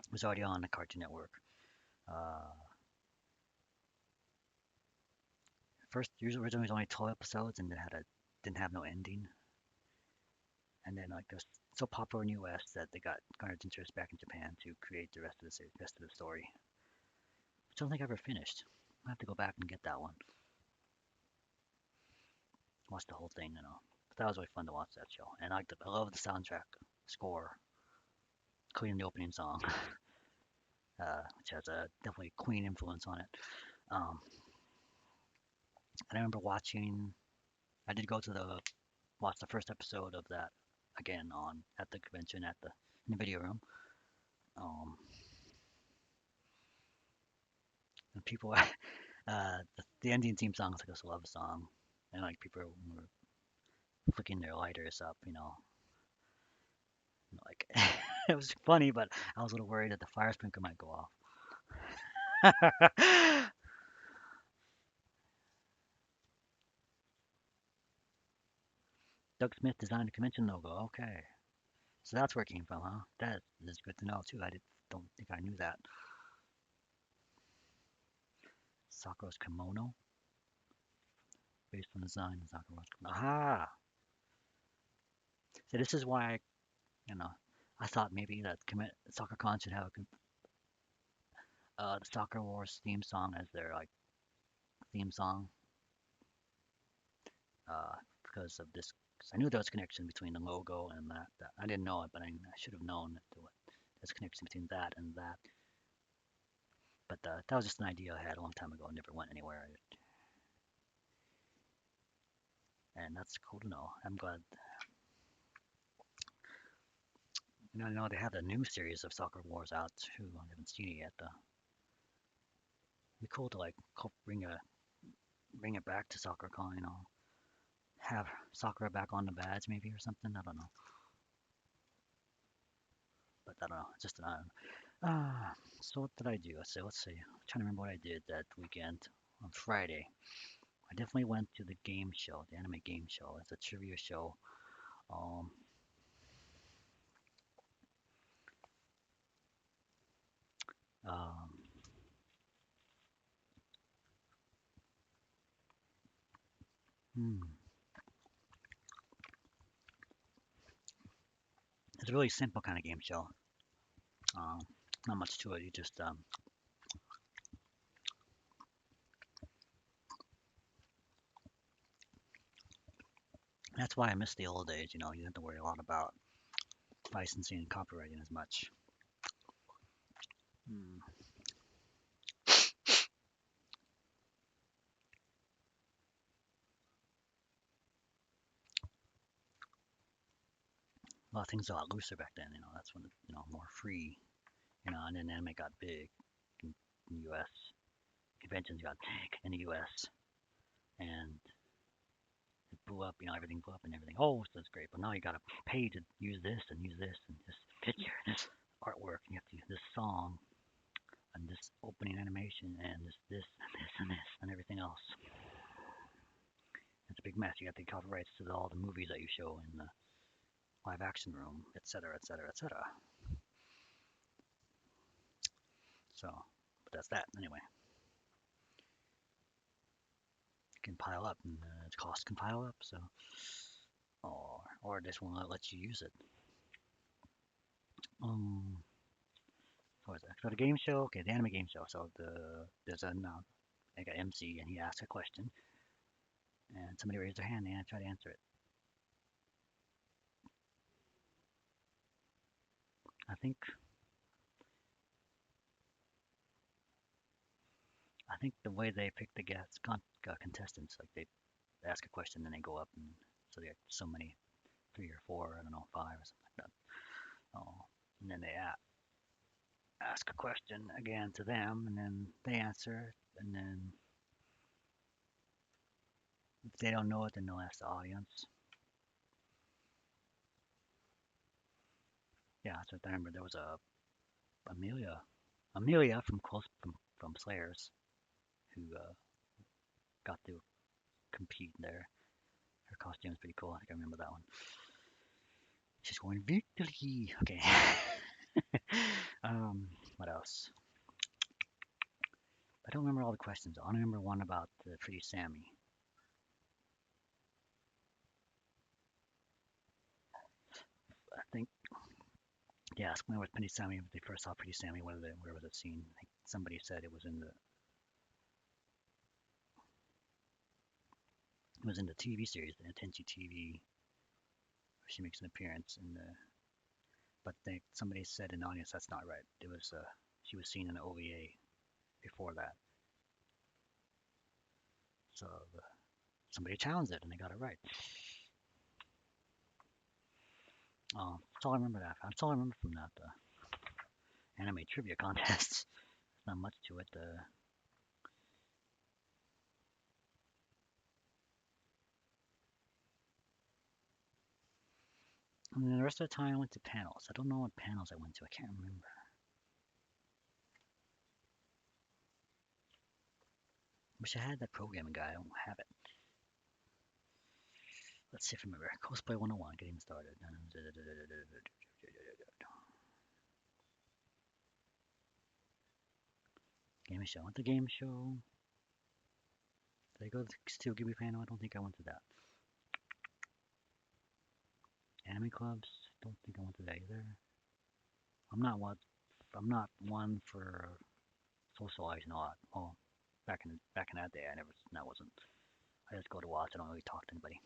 It was already on the Cartoon Network. Uh, first, originally it was only 12 episodes, and it didn't have no ending. And then like it was so popular in the U.S. that they got garnered interest back in Japan to create the rest of the story. Which I don't think I ever finished. I have to go back and get that one. Watch the whole thing, you know. But that was really fun to watch that show, and I love the soundtrack score, including the opening song, which has a definitely Queen influence on it. Um, and I remember watching. I did go to the watch the first episode of that again on at the convention in the video room. Um, and people, the ending theme song is like a love song, and like people were flicking their lighters up, like it was funny, but I was a little worried that the fire sprinkler might go off. Doug Smith designed the convention logo. Okay, so that's where it came from, huh? That is good to know too. Don't think I knew that. Sakura's kimono, based on the design of Sakura's kimono. Aha! So this is why you know I thought maybe that Sakura Con should have the Soccer Wars theme song as their like theme song, because of this. 'Cause I knew there was a connection between the logo and that. I didn't know it, but I should have known that there's a connection between that and that. But that was just an idea I had a long time ago. It never went anywhere, and that's cool to know. I'm glad. I know they have a new series of Soccer Wars out too. I haven't seen it yet. It'd be cool to like bring it back to SoccerCon. Have Sakura back on the badge maybe or something. I don't know, but I don't know. It's just an so what did I do? Let's see. I'm trying to remember what I did that weekend on Friday. I definitely went to the game show, the anime game show. It's a trivia show. Um, um, hmm. It's a really simple kind of game show. Um, not much to it. You just that's why I miss the old days. You know, you didn't have to worry a lot about licensing and copywriting as much. Hmm. a lot of things a lot looser back then. That's when more free. And then anime got big in the U.S. Conventions got big in the U.S. and it blew up. Everything blew up and everything. Oh, so that's great. But now you got to pay to use this and use this and this picture, this artwork, and you have to use this song and this opening animation and this and this and this and everything else. It's a big mess. You got the copyrights to all the movies that you show in the live action room, etc., etc., etc. So, but that's that anyway. It can pile up, and its cost can pile up. So, or this will not let you use it. What is that? So the game show, okay, the anime game show. So there's like an MC, and he asks a question, and somebody raised their hand, and I try to answer it. I think I think the way they pick the contestants, like they ask a question, then they go up, and so they have so many, 3 or 4, I don't know, 5 or something like that. And then they ask a question again to them, and then they answer, and then if they don't know it, then they'll ask the audience. Yeah, so I remember there was a Amelia from Slayers who got to compete there. Her costume is pretty cool. I think I remember that one. She's going victory. Okay. What else? I don't remember all the questions. I only remember one about Pretty Sammy. I think, yeah, ask me what Pretty Sammy, when they first saw Pretty Sammy, where was it seen? I think somebody said it was in the TV series, the Intensi TV. She makes an appearance in the, but somebody said in the audience that's not right. It was she was seen in the OVA before that. So somebody challenged it and they got it right. That's all I remember that. That's all I remember from that anime trivia contest. Not much to it. And then the rest of the time I went to panels. I don't know what panels I went to. I can't remember. Wish I had that programming guy. I don't have it. Let's see if I remember. Cosplay 101, getting started. Game show. I went to game show. Did I go to the Steel Ghibli panel? I don't think I went to that. Anime clubs? Don't think I went to that either. I'm not one for socializing a lot. Well, back in that day, that wasn't. I just go to watch. I don't really talk to anybody.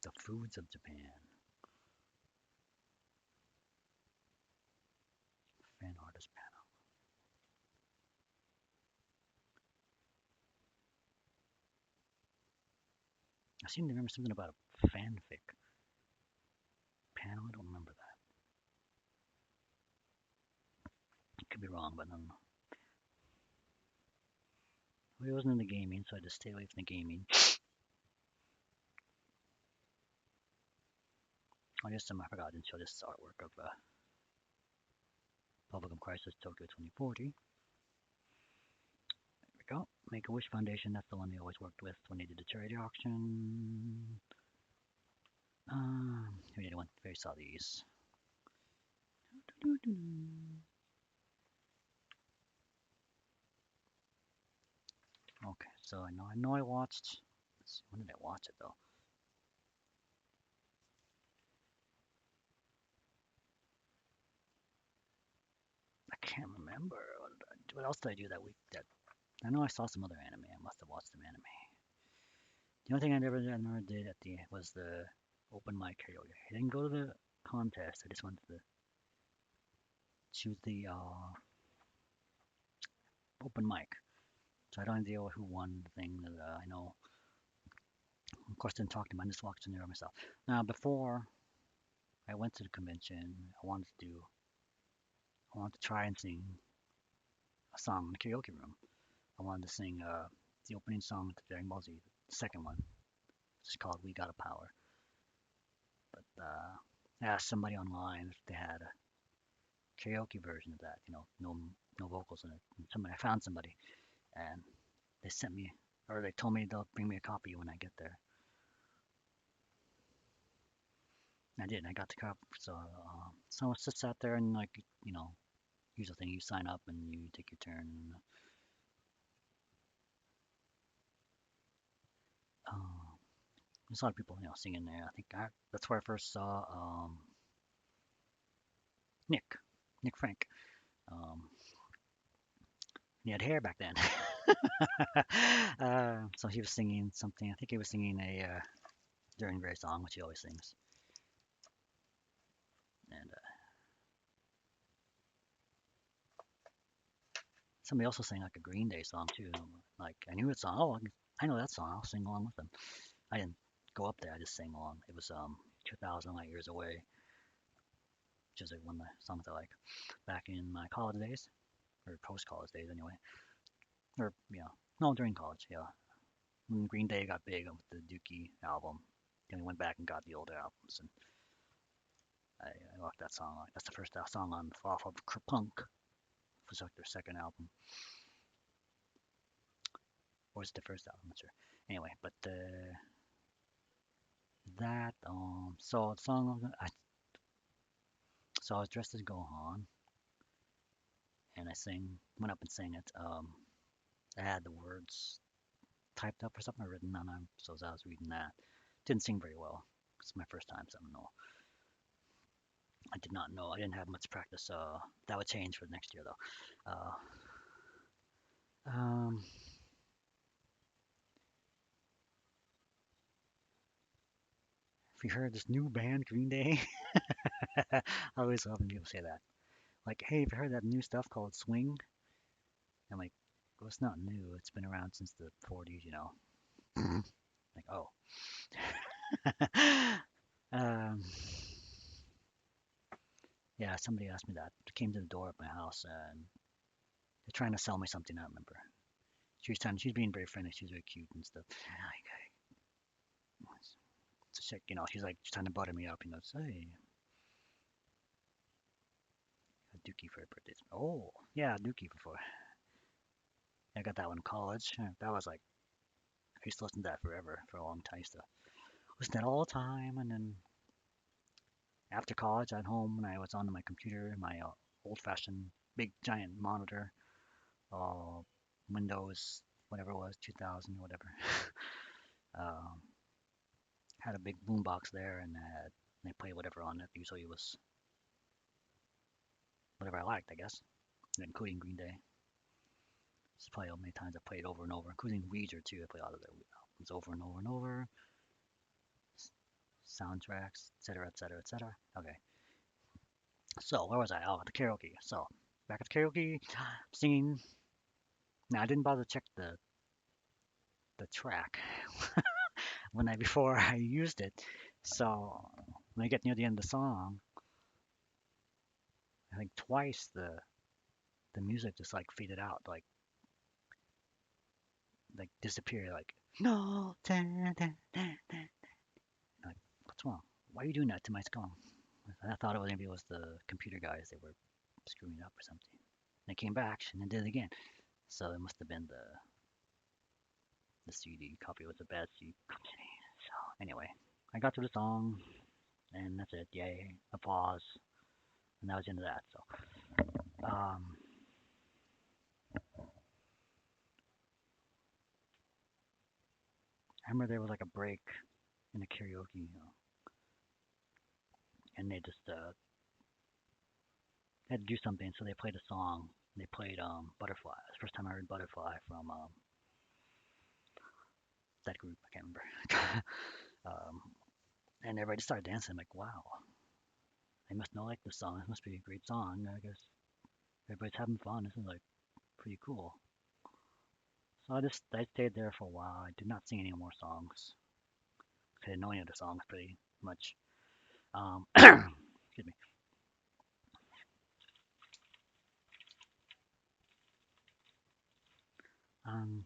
The foods of Japan. Fan artist panel. I seem to remember something about a fanfic panel. I don't remember that. Could be wrong, but I don't know. Well, it wasn't in the gaming, so I just stayed away from the gaming. I guess I forgot I didn't show this artwork of Bubblegum Crisis Tokyo 2040. There we go. Make-A-Wish Foundation, that's the one they always worked with when they did the charity auction. We did one very saw these. Okay, so I know I watched. Let's see, when did I watch it though? I can't remember. What else did I do that week? I know I saw some other anime. I must have watched some anime. The only thing I never did at the was the open mic karaoke. I didn't go to the contest. I just went to choose the open mic. So I don't deal with who won the thing. I know Of course, didn't talk to him. I just walked in there myself. Now, before I went to the convention, I wanted to try and sing a song in the karaoke room. I wanted to sing the opening song to Dragon Ball Z, the second one. It's called "We Got a Power." But I asked somebody online if they had a karaoke version of that. No vocals in it. And I found somebody, and they sent me, or they told me they'll bring me a copy when I get there. And I did. I got the copy. So someone sits out there and usual thing. You sign up and you take your turn. Uh, there's a lot of people, singing there. I think that's where I first saw Nick, Nick Frank. Um, he had hair back then. So he was singing something. I think he was singing a During Gray song, which he always sings. And somebody also sang like a Green Day song too. Like I knew that song. Oh, I know that song. I'll sing along with them. I didn't go up there. I just sang along. It was 2,000 Light Years Away, which is like one of the songs I like back in my college days or post college days anyway. Or no, during college. Yeah, when Green Day got big with the Dookie album, then we went back and got the older albums, and I like that song. That's the first song off of Kerplunk. It was like their second album, or was it the first album? I'm not sure. Anyway, but that so the song so I was dressed as Gohan, and went up and sang it. I had the words typed up or something or written on them, so as I was reading that, didn't sing very well. It's my first time, so I don't know. I did not know. I didn't have much practice. That would change for next year though. Um, have you heard this new band, Green Day? I always love when people say that. Like, hey, have you heard that new stuff called swing? I'm like, well, it's not new. It's been around since the 40s. Like, oh. um, yeah, somebody asked me that. They came to the door of my house and they're trying to sell me something. I remember. She's being very friendly. She's very cute and stuff. Like, it's a chick, she's like she's trying to butter me up. Hey, a Dookie for her birthday. Oh, yeah, Dookie before. I got that one in college. That was like I used to listen to that forever for a long time. I used to listen to that all the time, and then after college, at home, when I was on my computer, my old-fashioned big giant monitor, uh, Windows, whatever it was, 2000 or whatever, um, had a big boombox there, and they played whatever on it. Usually it was whatever I liked, I guess, including Green Day. Just play how many times I played over and over, including Weezer too. I played all of their albums over and over and over, soundtracks, etc., etc., etc. Okay, so where was I? Oh, the karaoke. So back at the karaoke, singing. Now I didn't bother to check the track when I before I used it. So when I get near the end of the song, I think twice the music just like faded out, like disappeared, like no, da, da, da, da. Like what's wrong? Why are you doing that to my song? I thought it was maybe it was the computer guys they were screwing up or something. And I came back and then did it again. So it must have been the CD copy was a bad CD. So anyway, I got to the song and that's it. Yay, applause, and that was the end of that. So I remember there was like a break in the karaoke, and they just had to do something, so they played a song. They played Butterfly. It's the first time I heard Butterfly from that group. I can't remember. um, and everybody just started dancing. I'm like, wow, they must not like this song. It must be a great song. I guess everybody's having fun. This is like pretty cool. So I stayed there for a while. I did not sing any more songs. I didn't know any of the songs pretty much. Excuse me. Um,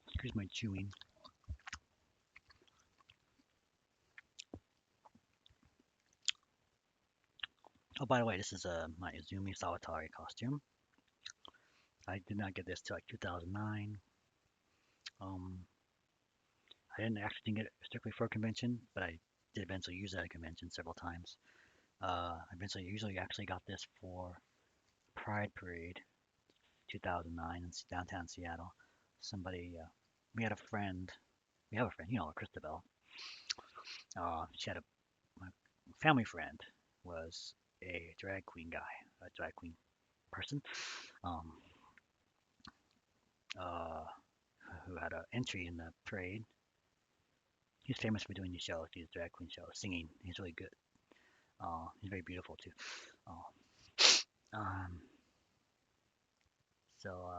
Excuse my chewing. Oh, by the way, this is my Izumi Sawatari costume. I did not get this till like 2009. Um, I didn't actually get it strictly for a convention, but I did eventually use it at a convention several times. I eventually usually actually got this for Pride Parade 2009 in downtown Seattle. Somebody, we had a friend, we have a friend, Christabel. She had my family friend was a drag queen guy, a drag queen person, um, uh, who had an entry in the parade. He's famous for doing these shows, these drag queen shows, singing. He's really good. He's very beautiful too. Uh, um, so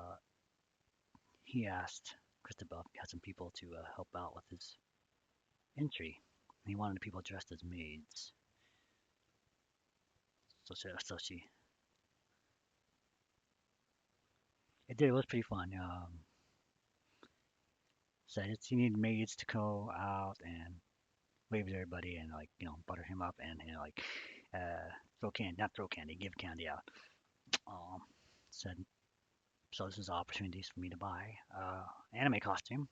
he asked Christabel if he had some people to help out with his entry. He wanted people dressed as maids. So she it did. It was pretty fun. Said it's you need maids to go out and wave to everybody and like butter him up and uh throw candy, not throw candy, give candy out. Um, Said so this is opportunities for me to buy anime costume.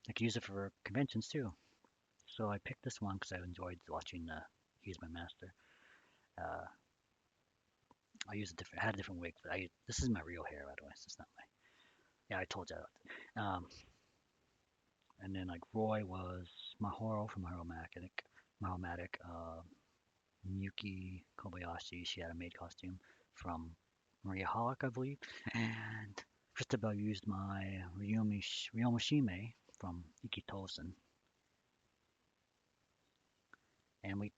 I could use it for conventions too. So I picked this one because I enjoyed watching He's My Master. Uh, I used a different, had a different wig. But this is my real hair, by the way. It's not my. Yeah, I told you that. And then like Roy was Mahoro from Mahomatic. Miyuki Kobayashi, she had a maid costume from Maria Hawk, I believe. And Christabel used my Ryomushime from Ikitosen. And we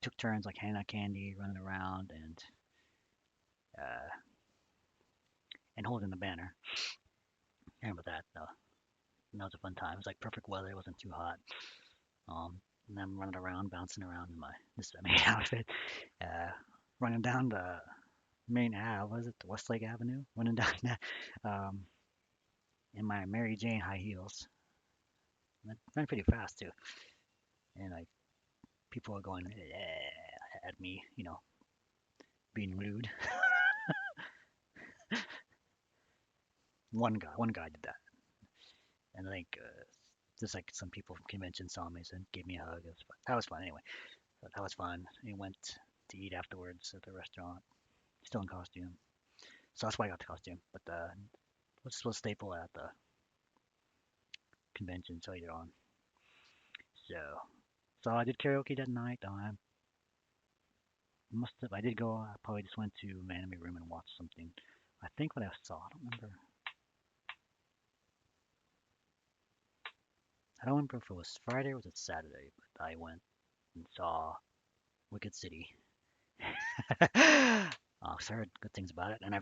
took turns like handing out candy, running around, uh, and holding the banner. And with that, that was a fun time. It was like perfect weather. It wasn't too hot. And I'm running around, bouncing around in my this main outfit, uh, running down the main Ave. Was it the Westlake Avenue? Running down that in my Mary Jane high heels. I ran pretty fast too, and like people were going at me, being rude. One guy did that, and I think just like some people from convention saw me and gave me a hug. That was fun anyway. But that was fun. We went to eat afterwards at the restaurant, still in costume. So that's why I got the costume. But was staple at the convention later on. So I did karaoke that night. I must have. I did go. I probably just went to my anime room and watched something. I think what I saw. I don't remember. I don't remember if it was Friday or was it Saturday. But I went and saw Wicked City. I've heard good things about it, and I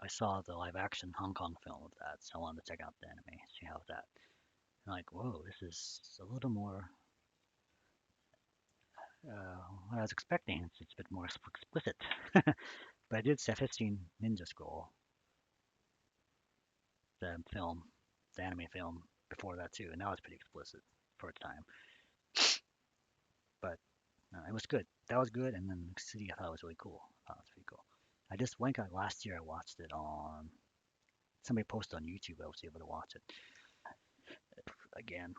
saw the live action Hong Kong film of that, so I wanted to check out the anime, see how that. I'm like, whoa, this is a little more what I was expecting. It's a bit more explicit. But I did see 15 Ninja Scroll, the film, the anime film before that too, and that was pretty explicit for its time. But it was good. That was good, and then City I thought was really cool. I thought it was pretty cool. I just went out last year. I watched it on somebody posted on YouTube. I was able to watch it again.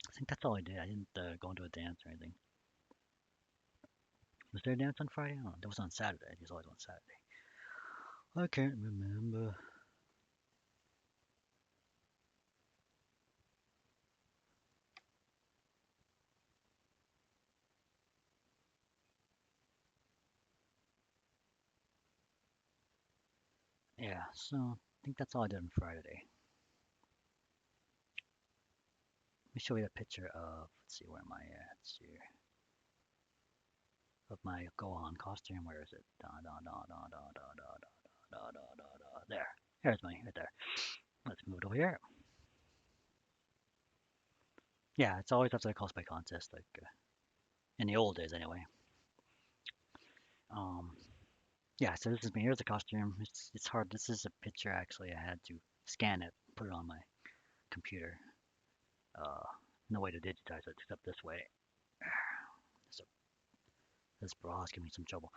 I think that's all I did. I didn't go into a dance or anything. Was there a dance on Friday? Oh, that was on Saturday. It was always on Saturday. I can't remember. Yeah, so I think that's all I did on Friday. me show you a picture of, let's see, where am I at? Let's see, of my Gohan costume. Where is it? Da, da, da, da, da, da, da, da, da, da, da, da. There. There's my, right there. Let's move it over here. Yeah, it's always after the cosplay contest, like in the old days anyway. Um, yeah, so this is me. Here's the costume. It's hard. This is a picture actually. I had to scan it, put it on my computer. Uh, no way to digitize it except this way. So this bra is giving me some trouble.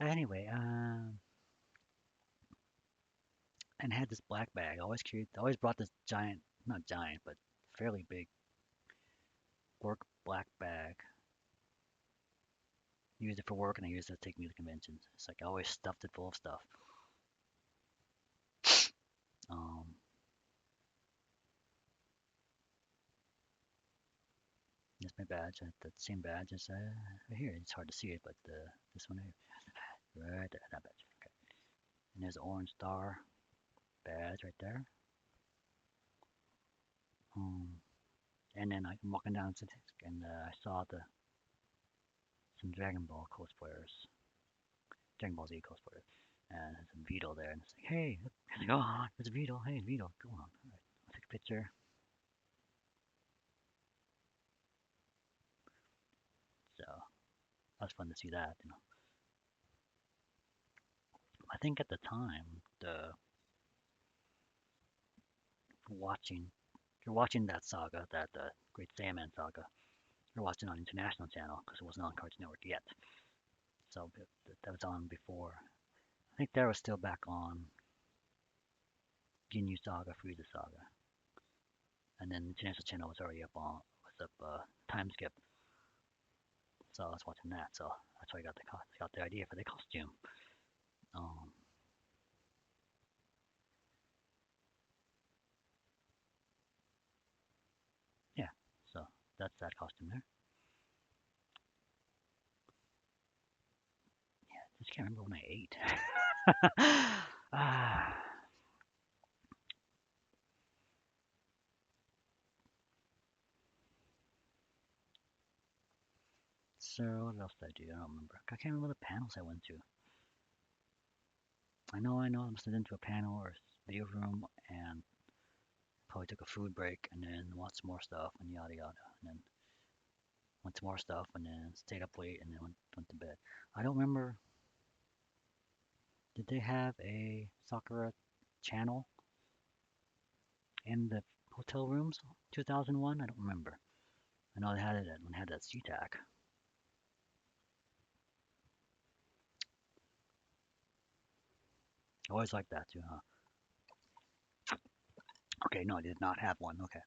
Anyway, and had this black bag. Always carried, always brought this giant, not giant, but fairly big work black bag. Used it for work and I used it to take me to conventions. It's like I always stuffed it full of stuff. Um, That's my badge. That same badge is right here. It's hard to see it, but this one here, right there, that badge. Okay. And there's an orange star badge right there. Um, and then I'm walking down and I saw some Dragon Ball cosplayers, Dragon Ball Z cosplayers, and there's a Vito there, and it's like, hey, look, it's like, oh, there's a Vito. Hey, Vito, go on. All right, I'll take a picture. So that was fun to see that. I think at the time, the watching, you're watching that saga, that Great Saiyaman saga. You're watching on International Channel because it wasn't on Cartoon Network yet. So that was on before. I think that was still back on Ginyu Saga, Frieza Saga, and then International Channel was already up time skip. So I was watching that. So that's why I got the idea for the costume. Um, yeah. So that's that costume there. Just can't remember when I ate. ah, so what else did I do? I don't remember. I can't remember the panels I went to. I know. I must have been to a panel or video room and probably took a food break and then watched some more stuff and yada yada. And then went to more stuff and then stayed up late and then went to bed. I don't remember. Did they have a Sakura channel in the hotel rooms 2001? I don't remember. I know they had it when they had that SeaTac. I always liked that too, huh? Okay, no, I did not have one. Okay,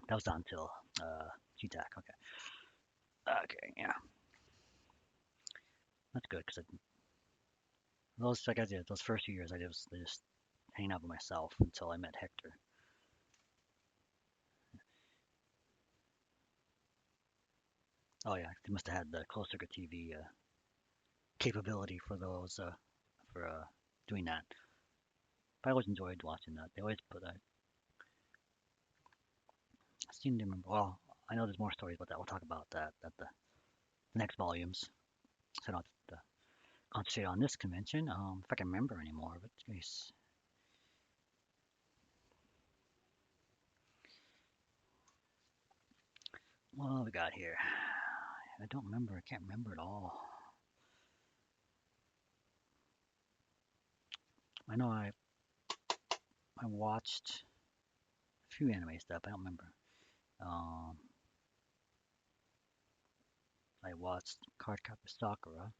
that was not until SeaTac. Okay, okay, yeah, that's good because those like I did those first few years I just hanging out by myself until I met Hector. Oh yeah, they must have had the closed circuit TV capability for those for doing that. But I always enjoyed watching that. They always put I seem to remember. Well, I know there's more stories about that. We'll talk about that at the next volumes. So I don't have to concentrate on this convention. If I can remember anymore, but geez. What we got here? I don't remember. I can't remember at all. I know I watched a few anime stuff. I don't remember. Um, I watched Cardcaptor Sakura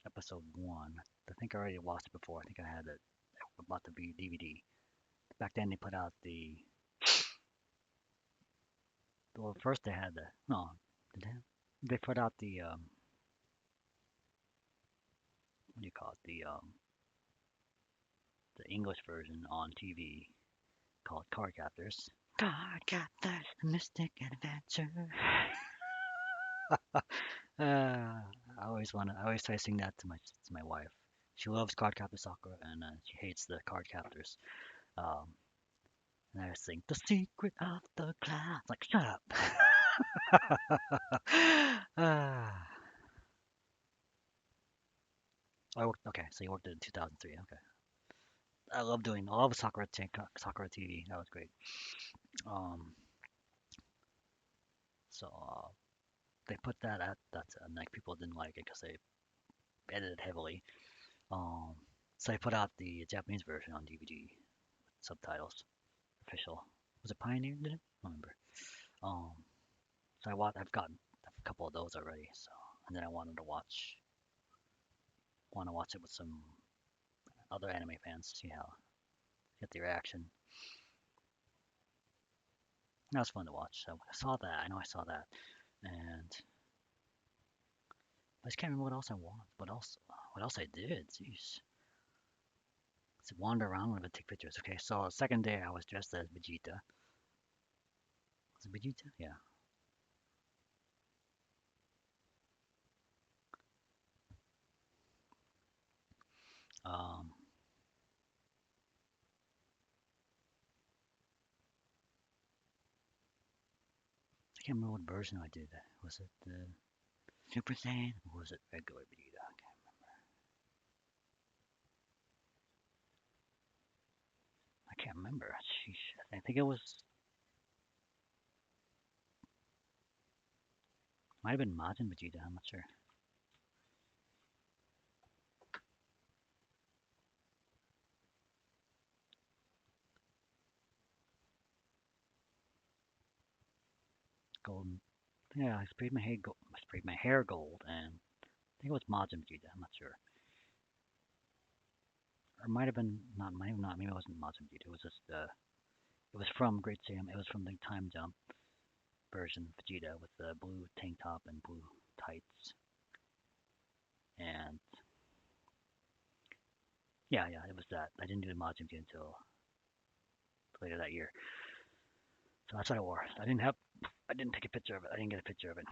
episode one. I think I already watched it before. I think I had it. I bought the DVD. Back then they put out the well first they had the no did they put out the what do you call it the English version on TV called Card Captors. Card Captors, Mystic Adventure. I always try to sing that to my wife. She loves Card Captor Sakura and she hates the Card Captors. Um, And I sing the secret of the cloud. Like, shut up. Ah. Okay, so you worked in 2003. Okay. I love Sakura TV. That was great. Um, so they put that at and like people didn't like it because they edited heavily. Um, so they put out the Japanese version on DVD, subtitles, official. Was it Pioneer? Did it? I don't remember. Um, so I've gotten a couple of those already. So and then I want to watch it with some other anime fans to see how get the reaction. That was fun to watch. So I saw that. I know I saw that, and I just can't remember what else I want. What else I did? Jeez. Let's wander around a little bit, take pictures. Okay, so second day I was dressed as Vegeta. Was it Vegeta? Yeah. Um, I can't remember what version I did. Was it the Super Saiyan or was it regular Vegeta? I can't remember. Sheesh. I think it was might have been Majin Vegeta. I'm not sure. Golden. Yeah, I sprayed my hair gold. I sprayed my hair gold, and I think it was Majin Vegeta. I'm not sure. Or it might have been not. Maybe not. Maybe it wasn't Majin Vegeta. It was just. It was from Great Sam. It was from the Time Jump version Vegeta with the blue tank top and blue tights. And yeah, it was that. I didn't do the Majin Vegeta until later that year. So that's what I wore. I didn't take a picture of it. I didn't get a picture of it,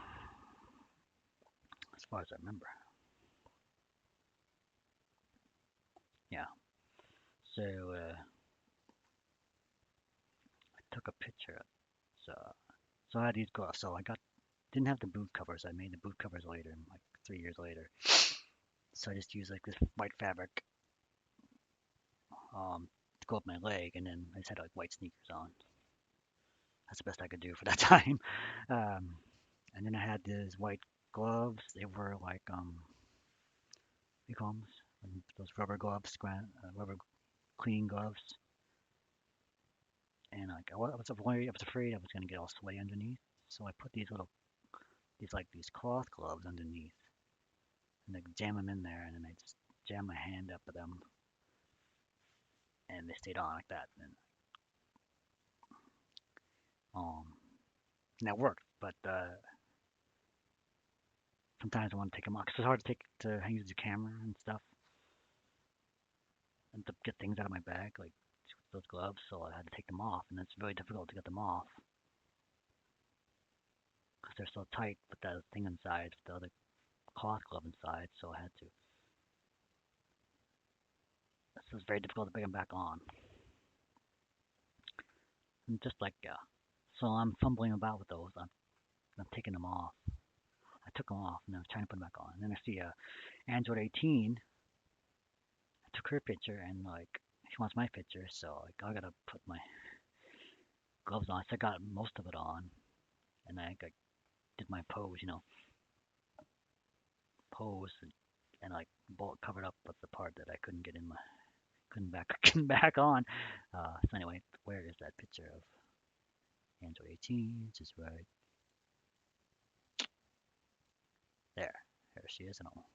as far as I remember. Yeah. So I took a picture. So so I had these gloves. So I got didn't have the boot covers. I made the boot covers later, like 3 years later. So I just used like this white fabric to go up my leg, and then I just had like white sneakers on. That's the best I could do for that time. Um, and then I had these white gloves. They were like what do you call them? Those rubber gloves, rubber clean gloves. And like I was afraid I was gonna get all sweaty underneath. So I put these cloth gloves underneath, and I jam them in there, and then I just jam my hand up with them, and they stayed on like that. Um, and that worked. But sometimes I want to take them off 'cause it's hard to use the camera and stuff, and to get things out of my bag, like those gloves. So I had to take them off, and it's really difficult to get them off because they're so tight with that thing inside, the other cloth glove inside. So I had to. So it's very difficult to bring them back on. And just like so I'm fumbling about with those. I'm taking them off. I took them off, and I'm trying to put them back on. And then I see Android 18. I took her picture, and like she wants my picture, so like I gotta put my gloves on. So I got most of it on, and I like, did my pose, pose, and like covered up with the part that I couldn't get in my couldn't back couldn't back on. So anyway, where is that picture of Android 18? Just right there. There she is, and all.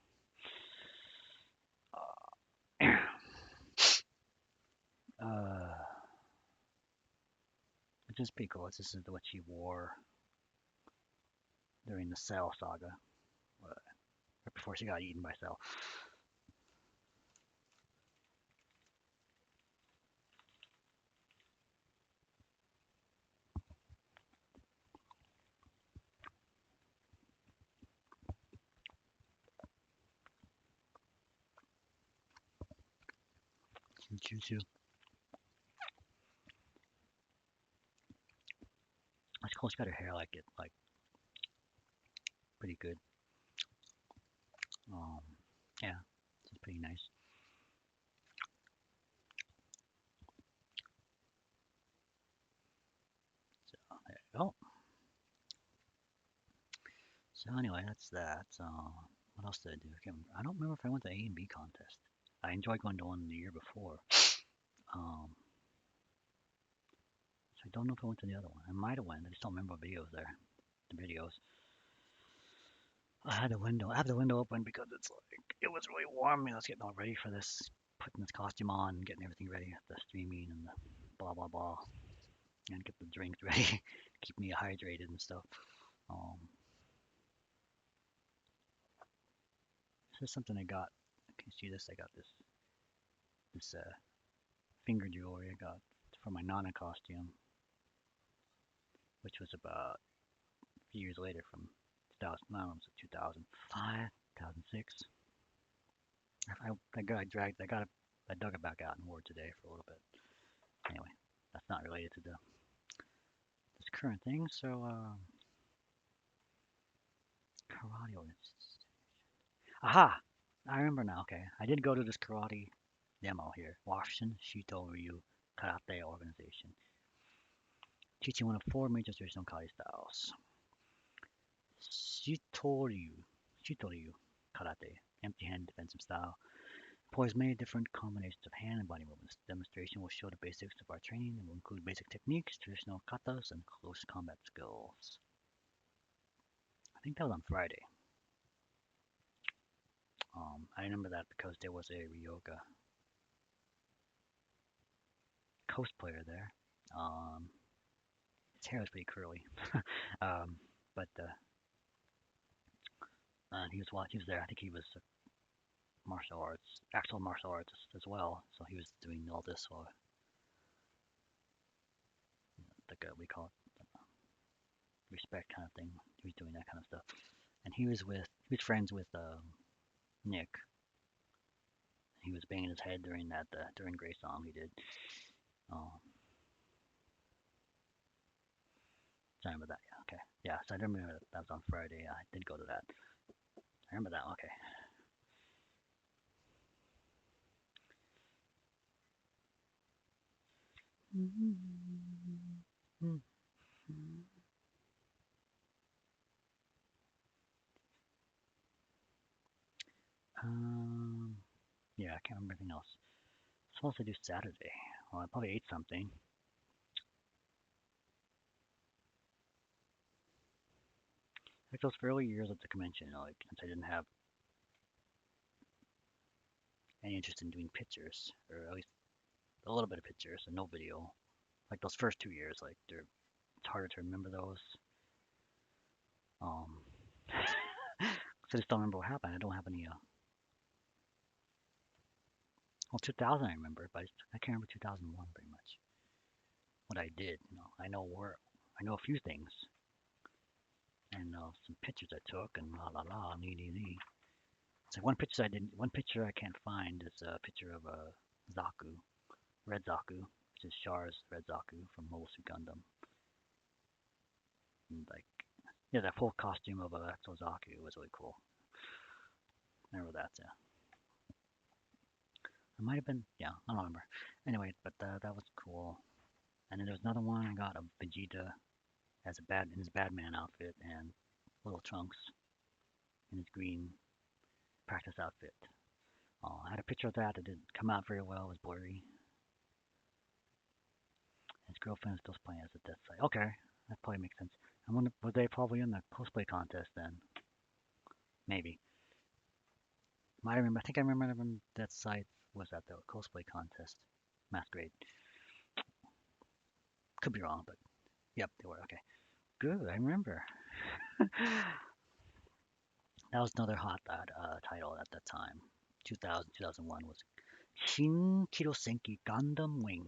Uh, which is pretty cool. This is what she wore during the Cell saga, right before she got eaten by Cell. Choo choo. Oh, she got her hair like pretty good. Um, yeah, it's pretty nice. So there you go. So anyway, that's that. What else did I do? I don't remember if I went to A and B contest. I enjoyed going to one the year before. Um, so I don't know if I went to the other one. I might have went. I just don't remember videos there. The videos. I have the window open because it's like it was really warm. I was getting all ready for this, putting this costume on, and getting everything ready, the streaming and the blah blah blah, and get the drinks ready, keep me hydrated and stuff. Um, this is something I got. Can you see this? I got this finger jewelry I got for my Nana costume, which was about a few years later from 2000. I don't know, it was 2005, 2006. I dug it back out and wore it today for a little bit. Anyway, that's not related to this current thing. So, karate organization. Aha! I remember now. Okay, I did go to this karate demo here. Washington Shito Ryu Karate Organization, teaching one of four major traditional karate styles. Shitoryu, Shitoryu Karate, empty-hand defensive style. Employs many different combinations of hand and body movements. The demonstration will show the basics of our training and will include basic techniques, traditional katas, and close combat skills. I think that was on Friday. I remember that because there was a Ryoga cosplayer there. Um, his hair was pretty curly, um, but he was there. I think he was martial arts, actual martial arts as well. So he was doing all this, like we call it respect kind of thing. He was doing that kind of stuff, and he was friends with Nick. He was banging his head during that during Grey Song he did. Um, so I remember that. Yeah, okay. Yeah, so I remember that was on Friday. I did go to that. I remember that. Okay. Um, yeah, I can't remember anything else. Supposed to do Saturday. Well, I probably ate something. Like those early years at the convention, like since I didn't have any interest in doing pictures, or at least a little bit of pictures and no video. Like those first 2 years, like it's harder to remember those. Um, so I just don't remember what happened. I don't have any. Well, 2000 I remember, but I can't remember 2001 pretty much. What I did, I know a few things, and some pictures I took, and la la la, nee nee nee. So one picture I can't find is a picture of a Zaku, Red Zaku, which is Char's Red Zaku from Mobile Suit Gundam. And like, yeah, that full costume of a actual Zaku was really cool. I remember that. Yeah, it might have been. Yeah, I don't remember. Anyway, but that was cool. And then there was another one I got of Vegeta as a bad in his Batman outfit and little Trunks in his green practice outfit. I had a picture of that. It didn't come out very well. It was blurry. His girlfriend is still playing as a death site. Okay, that probably makes sense. I wonder, were they probably in the cosplay contest then? Maybe. Might remember. I think I remember when that site was at the cosplay contest. Masquerade. Could be wrong, but yep, they were. Okay. Good. I remember. That was another hot title at that time. 2000, 2001 was Shin Kirosenki Gundam Wing.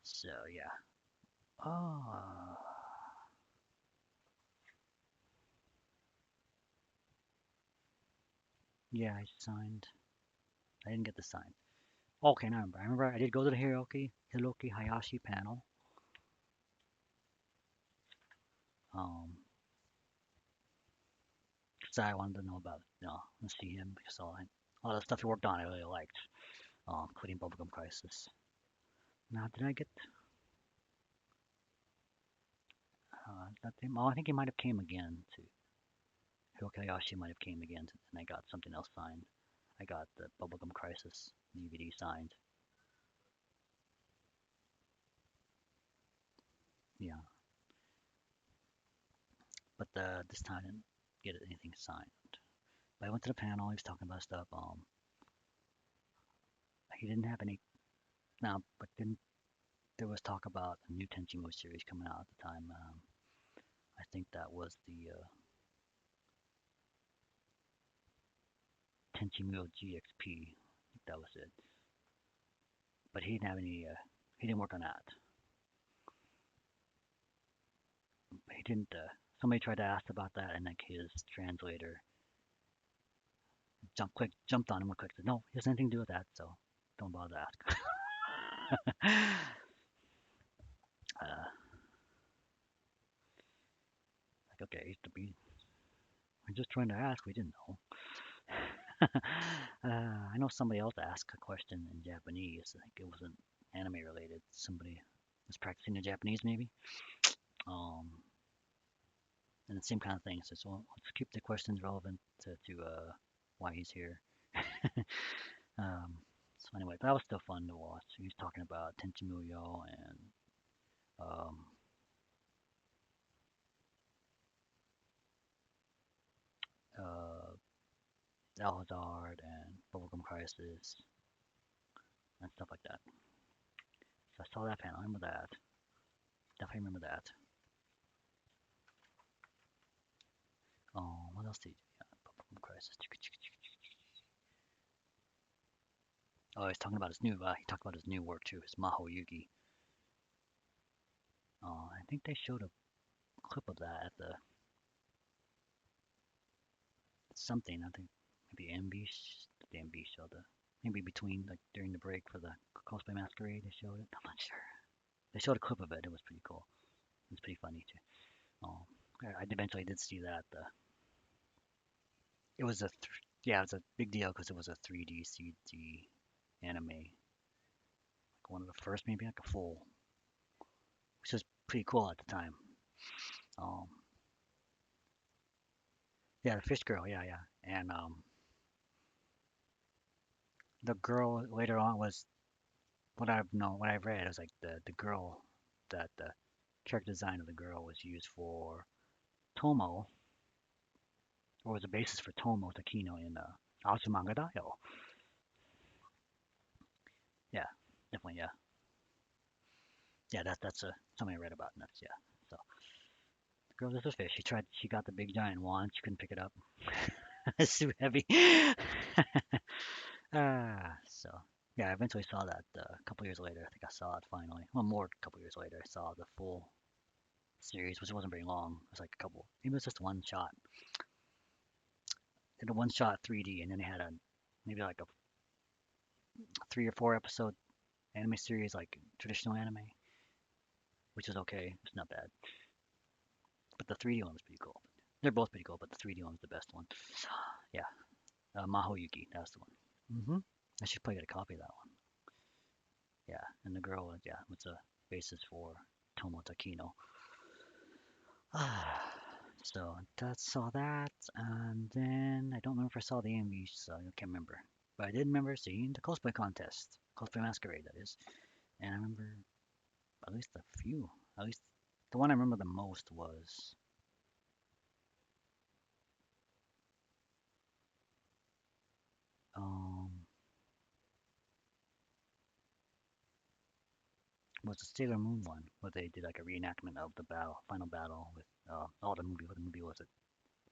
So yeah. Oh, yeah, I signed. I didn't get the sign. Okay, now I remember. I did go to the Hiroki Hayashi panel. Um, so I wanted to know about, and see him because all the stuff he worked on I really liked, including Bubblegum Crisis. Now, did I get that thing? Oh, I think he might have came again to Hirokayashi might have came again, and I got something else signed. I got the Bubblegum Crisis DVD signed. Yeah, but this time I didn't get anything signed. But I went to the panel. He was talking about stuff. He didn't have any now, but then there was talk about a new Tenchimo series coming out at the time. I think that was the Tenchimo GXP. I think that was it. But he didn't have any. He didn't work on that. He didn't. Somebody tried to ask about that, and like his translator jumped on him real quick. Said, "No, he has anything to do with that, so don't bother to ask." Like, okay, we're just trying to ask. We didn't know. I know somebody else asked a question in Japanese. I think it wasn't anime related. Somebody was practicing the Japanese, maybe. Um, and the same kind of thing. So let's keep the questions relevant to why he's here. Um, so anyway, that was still fun to watch. He was talking about Tenchimuyo and um, uh, Alhazard and Bubblegum Crisis and stuff like that. So I saw that panel. I remember that. Definitely remember that. What else did he do? Yeah, Bubblegum Crisis. Oh, he's talking about his new. He talked about his new work too. His Maho Yugi. I think they showed a clip of that at the something. I think maybe the MB showed the maybe between like during the break for the cosplay masquerade. They showed it. I'm not sure. They showed a clip of it. It was pretty cool. It was pretty funny too. Um, I eventually did see that. It was yeah, it was a big deal because it was a 3D CG anime, like one of the first, maybe like a full, which was pretty cool at the time. Um, yeah, the fish girl, yeah, yeah, and the girl later on was what I've read. It was like the girl that the character design of the girl was used for Tomo, or was the basis for Tomo Takino in Azumanga Daioh. Yeah, definitely, yeah, yeah. That's something I read about, and that's yeah. So the girl is a fish. She got the big giant wand. She couldn't pick it up. It's too heavy. So yeah, I eventually saw that a couple years later. I think I saw it finally. Well, more a couple years later, I saw the full series, which wasn't very long. It was like a couple. It was just one shot. Did a one shot 3D, and then they had a maybe like a 3 or 4 episode anime series, like traditional anime, which is okay. It's not bad, but the 3D one was pretty cool. They're both pretty cool, but the 3D one was the best one. Yeah, Maho Yuki, that's the one. I should probably get a copy of that one. Yeah, and the girl, yeah, was a basis for Tomo Takino. So that's saw that, and then I don't remember if I saw the AMV, so I can't remember. But I did remember seeing the cosplay contest, cosplay masquerade, that is. And I remember at least a few. At least the one I remember the most um was the Sailor Moon one, where they did like a reenactment of the final battle with the movie. What movie was it?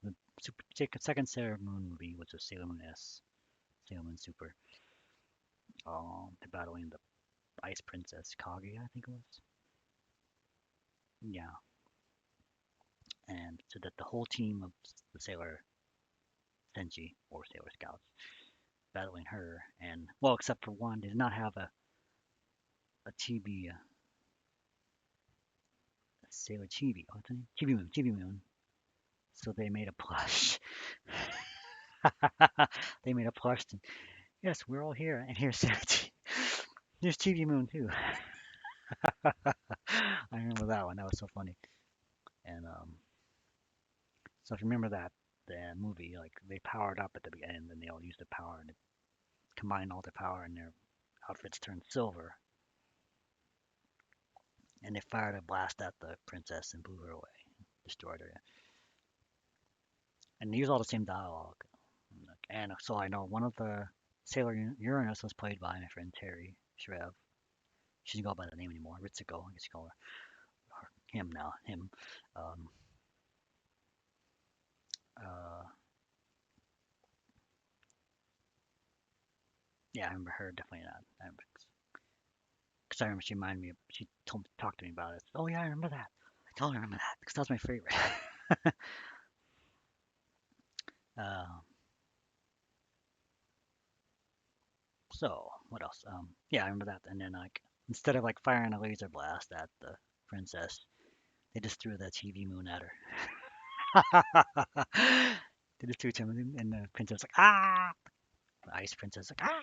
The second Sailor Moon movie was the Sailor Moon S, Sailor Moon Super. They're battling the Ice Princess Kage, I think it was. Yeah, and so that the whole team of the Sailor Senshi or Sailor Scouts battling her, and well, except for one, they did not have a TB Sailor Chibi. What's her name? Chibi Moon. Chibi Moon. So they made a plush. They made a plush. Yes, we're all here, and here's Sailor Chibi. There's Chibi Moon too. I remember that one. That was so funny. And so if you remember that the movie, like they powered up at the end, and they all used the power and it combined all the power, and their outfits turned silver. And they fired a blast at the princess and blew her away, destroyed her. And they used all the same dialogue. And so I know one of the Sailor Uranus was played by my friend Terry Shrev. She doesn't go by that name anymore. Ritsuko, I guess you call her him now. Him. Um, uh, yeah, I remember her definitely not. Because I remember she reminded me. She talked to me about it. Oh yeah, I remember that. I totally remember that because that was my favorite. uh, so what else? Yeah, I remember that. And then like instead of like firing a laser blast at the princess, they just threw that TV moon at her. They just threw it to him, and the princess was like ah. The ice princess like ah.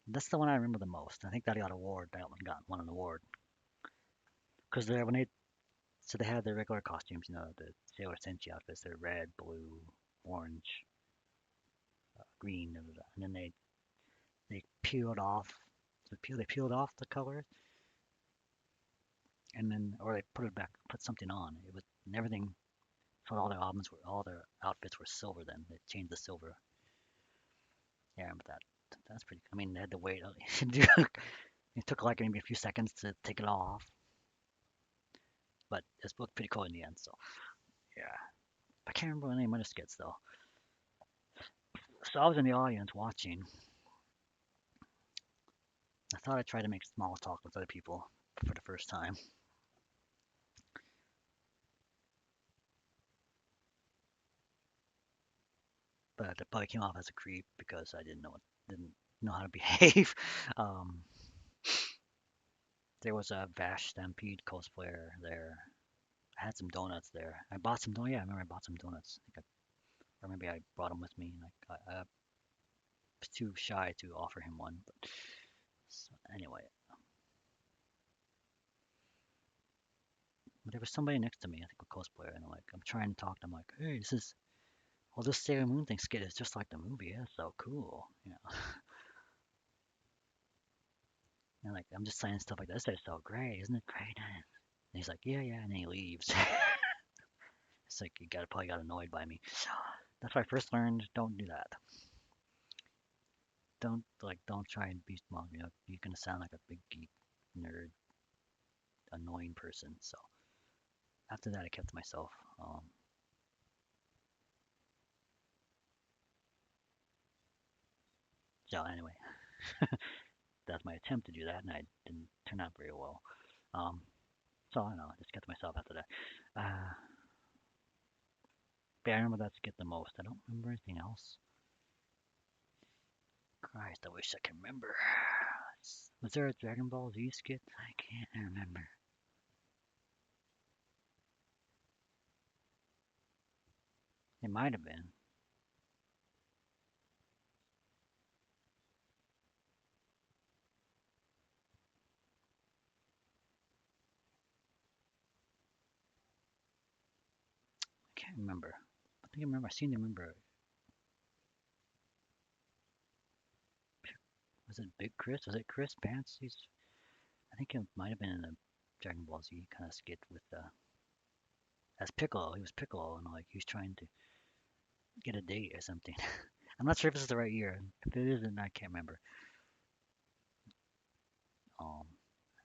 That's the one I remember the most. I think that got an award. That one got won an award because they when they so they had their regular costumes, the Sailor Senshi outfits. They're red, blue, orange, green, and then they peeled off. They peeled off the color, and then or they put it back, put something on. It was and everything. So all their outfits were silver. Then they changed the silver. Yeah, I remember that. That's pretty. I mean, they had to wait. It took like maybe a few seconds to take it off, but it looked pretty cool in the end. So yeah, I can't remember the name of the skits though. So I was in the audience watching. I thought I'd try to make small talk with other people for the first time, but I probably came off as a creep because I didn't know how to behave. Um, there was a Vash Stampede cosplayer there. I had some donuts there. I bought some donuts. Yeah, I remember I bought some donuts. Or maybe I brought them with me. Like I was too shy to offer him one. But so, anyway, but there was somebody next to me, I think a cosplayer, and I'm trying to talk to him, like, hey, well, this Sailor Moon thing skit is just like the movie. Yeah, it's so cool. And like I'm just saying stuff like this is so great, isn't it great? And he's like, yeah, yeah, and then he leaves. It's like you probably got annoyed by me. So that's why I first learned don't do that. Don't try and be smug. You're gonna sound like a big geek, nerd, annoying person. So after that, I kept to myself. Um, so anyway, that's my attempt to do that, and I didn't turn out very well. Um, so I don't know. I just kept to myself after that. But I remember that skit the most. I don't remember anything else. Christ, I wish I could remember. Was there a Dragon Ball Z skit? I can't remember. It might have been. I can't remember. I think I remember. I seem to remember. Was it Big Chris? Was it Chris Bansies? I think it might have been in a Dragon Ball Z kind of skit with as Piccolo. He was Piccolo, and like he was trying to get a date or something. I'm not sure if this is the right year. If it isn't, I can't remember. I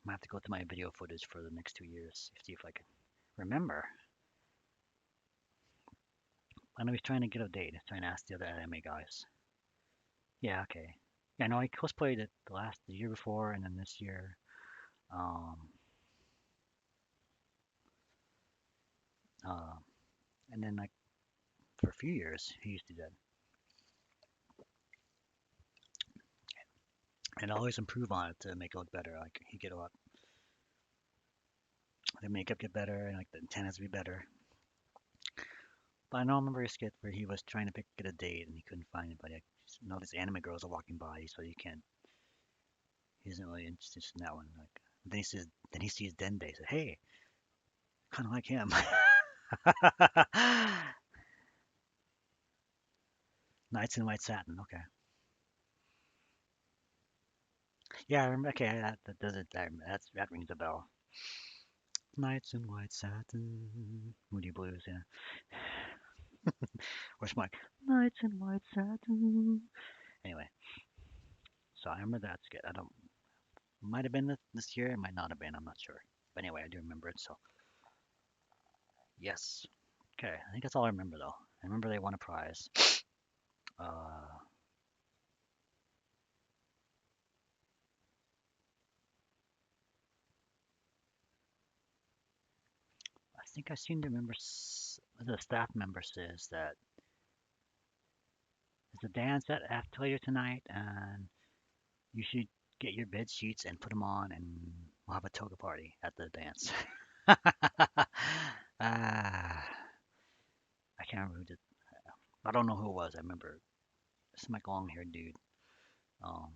might have to go to my video footage for the next 2 years, see if I can remember. I know he's trying to get a date. He's trying to ask the other anime guys. Yeah, okay. Yeah, no, I cosplayed it the year before, and then this year. Um, uh, and then like for a few years, he used to do that. and always improve on it to make it look better. Like he get a lot, the makeup get better, and like the antennas be better. But I know I remember a skit where he was trying to get a date and he couldn't find anybody. Like, these anime girls are walking by, so he can't. He isn't really interested in that one. Like then he sees Dende. He said, "Hey, kind of like him." Knights in White Satin. Okay. Yeah, I remember. Okay, that does it. That rings a bell. Knights in White Satin. Moody Blues. Yeah. Where's my Knights in White Satin? Anyway, so I remember that skit. I don't. Might have been this year. It might not have been. I'm not sure. But anyway, I do remember it. So yes. Okay. I think that's all I remember though. I remember they won a prize. Uh, I think I seem to remember the staff member says that there's a dance at after tonight, and you should get your bed sheets and put them on, and we'll have a toga party at the dance. Ah, I can't remember who did. I don't know who it was. I remember some like long-haired dude. Um,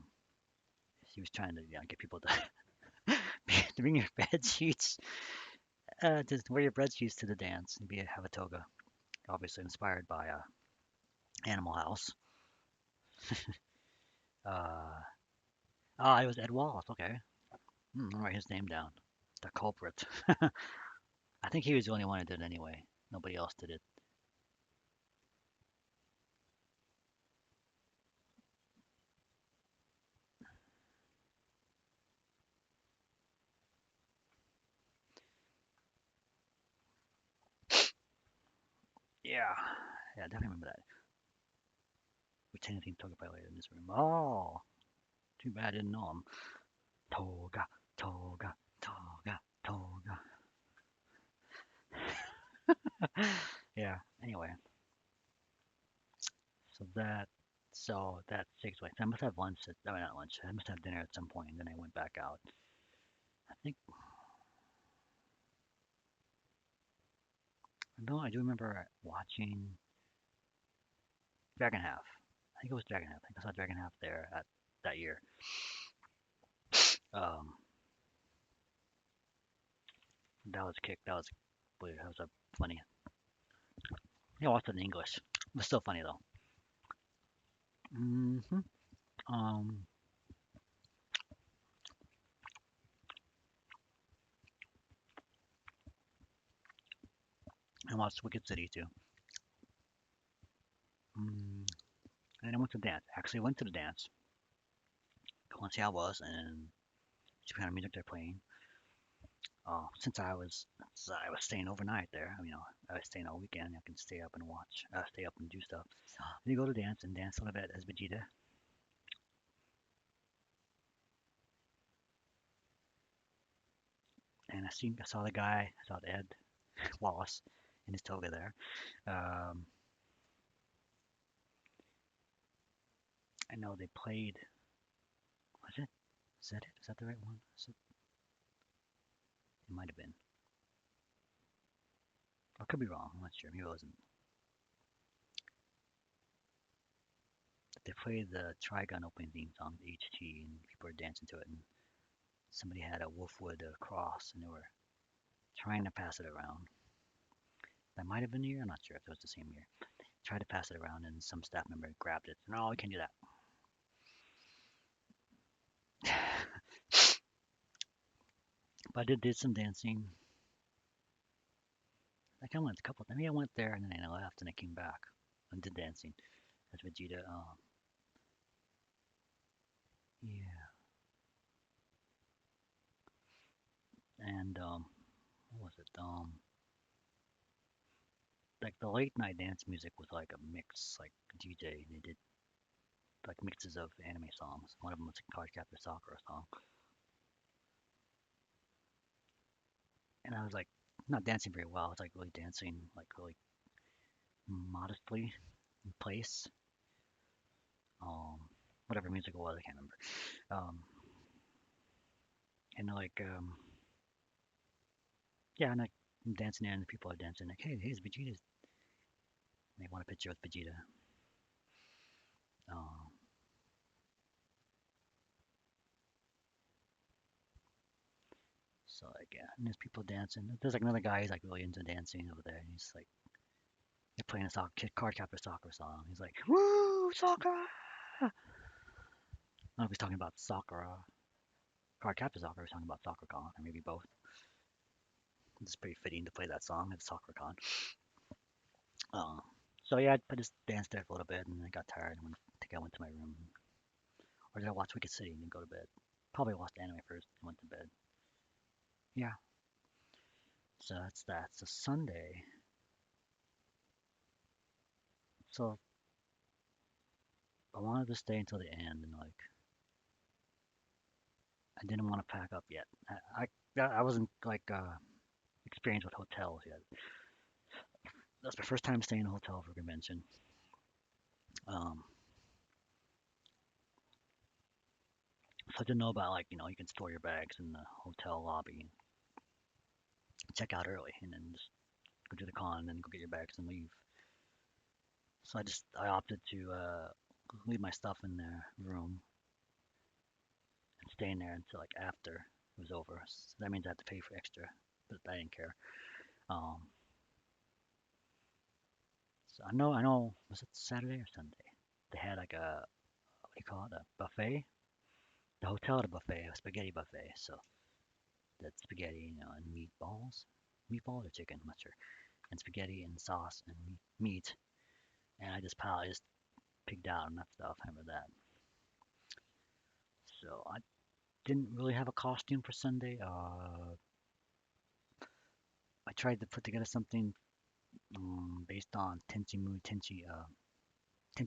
he was trying to get people to to bring your bed sheets, to wear your bed sheets to the dance and have a toga. Obviously inspired by Animal House. Uh, it was Ed Wallace. Okay, I'll write his name down. The culprit. I think he was the only one who did it anyway. Nobody else did it. Yeah, yeah, I definitely remember that. Which anything toga by later in this room. Oh, too bad I didn't know him. Toga, toga, toga, toga. Yeah. Anyway, so that that takes place. I must have lunch. I mean, not lunch. I must have dinner at some point, and then I went back out. I think no, I do remember watching Dragon Half. I think it was Dragon Half. I think I saw Dragon Half there at that year. Um, that was kick. That was weird. That was a funny. I watched it in English. It was still funny though. Hmm. Um, I watched Wicked City too. Mm, and I went to the dance. Actually, went to the dance. I want to see how it was and see what kind of music they're playing. Since I was staying overnight there, I was staying all weekend. I can stay up and watch, stay up and do stuff. And you go to dance and dance a little bit as Vegeta. And I saw the guy, I saw Ed Wallace in his toga there. Um, I know they played. Was it? Is that it? Is that the right one? It might have been. I could be wrong. I'm not sure. Maybe it wasn't. They played the Trigun opening theme song, HT, and people were dancing to it. And somebody had a Wolfwood cross, and they were trying to pass it around. That might have been the year. I'm not sure if it was the same year. Tried to pass it around, and some staff member grabbed it. No, we can't do that. But I did some dancing. I kind of went a couple. I mean, I went there and then I left and I came back and did dancing as Vegeta. Yeah, and what was it? Like the late night dance music was like a mix, like DJ. They did like mixes of anime songs. One of them was a Cardcaptor Sakura song, and I was like not dancing very well. I was like really dancing like really modestly in place. Um, whatever music it was, I can't remember. And like, yeah, and like I'm dancing there, and the people are dancing like, hey, here's Vegeta's. And they want a picture with Vegeta. Um, so like, yeah, and there's people dancing. There's like another guy, he's like really into dancing over there, and he's like, they're playing a soccer, card captor soccer song. He's like, woo, soccer! I don't know if he's talking about Sakura, card captor soccer, or he's talking about Sakura Con, or maybe both. It's pretty fitting to play that song at Sakura Con. Uh, so yeah, I just danced there for a little bit, and I got tired, and I think I went to my room. Or did I watch Wicked City and then go to bed? Probably watched anime first and went to bed. Yeah, so that's that. So Sunday. So I wanted to stay until the end, and like I didn't want to pack up yet. I wasn't like experienced with hotels yet. That's my first time staying in a hotel for a convention. Um, so I didn't know about like you can store your bags in the hotel lobby and check out early, and then just go to the con and then go get your bags and leave. So I opted to leave my stuff in their room and stay in there until like after it was over. So that means I had to pay for extra, but I didn't care. Um, so I know. Was it Saturday or Sunday? They had like a what do you call it? A buffet. The hotel had a buffet, a spaghetti buffet. So that spaghetti, and meatballs or chicken, I'm not sure, and spaghetti and sauce and meat. And I just pigged out on that stuff. I remember that. So I didn't really have a costume for Sunday. I tried to put together something based on Tenchi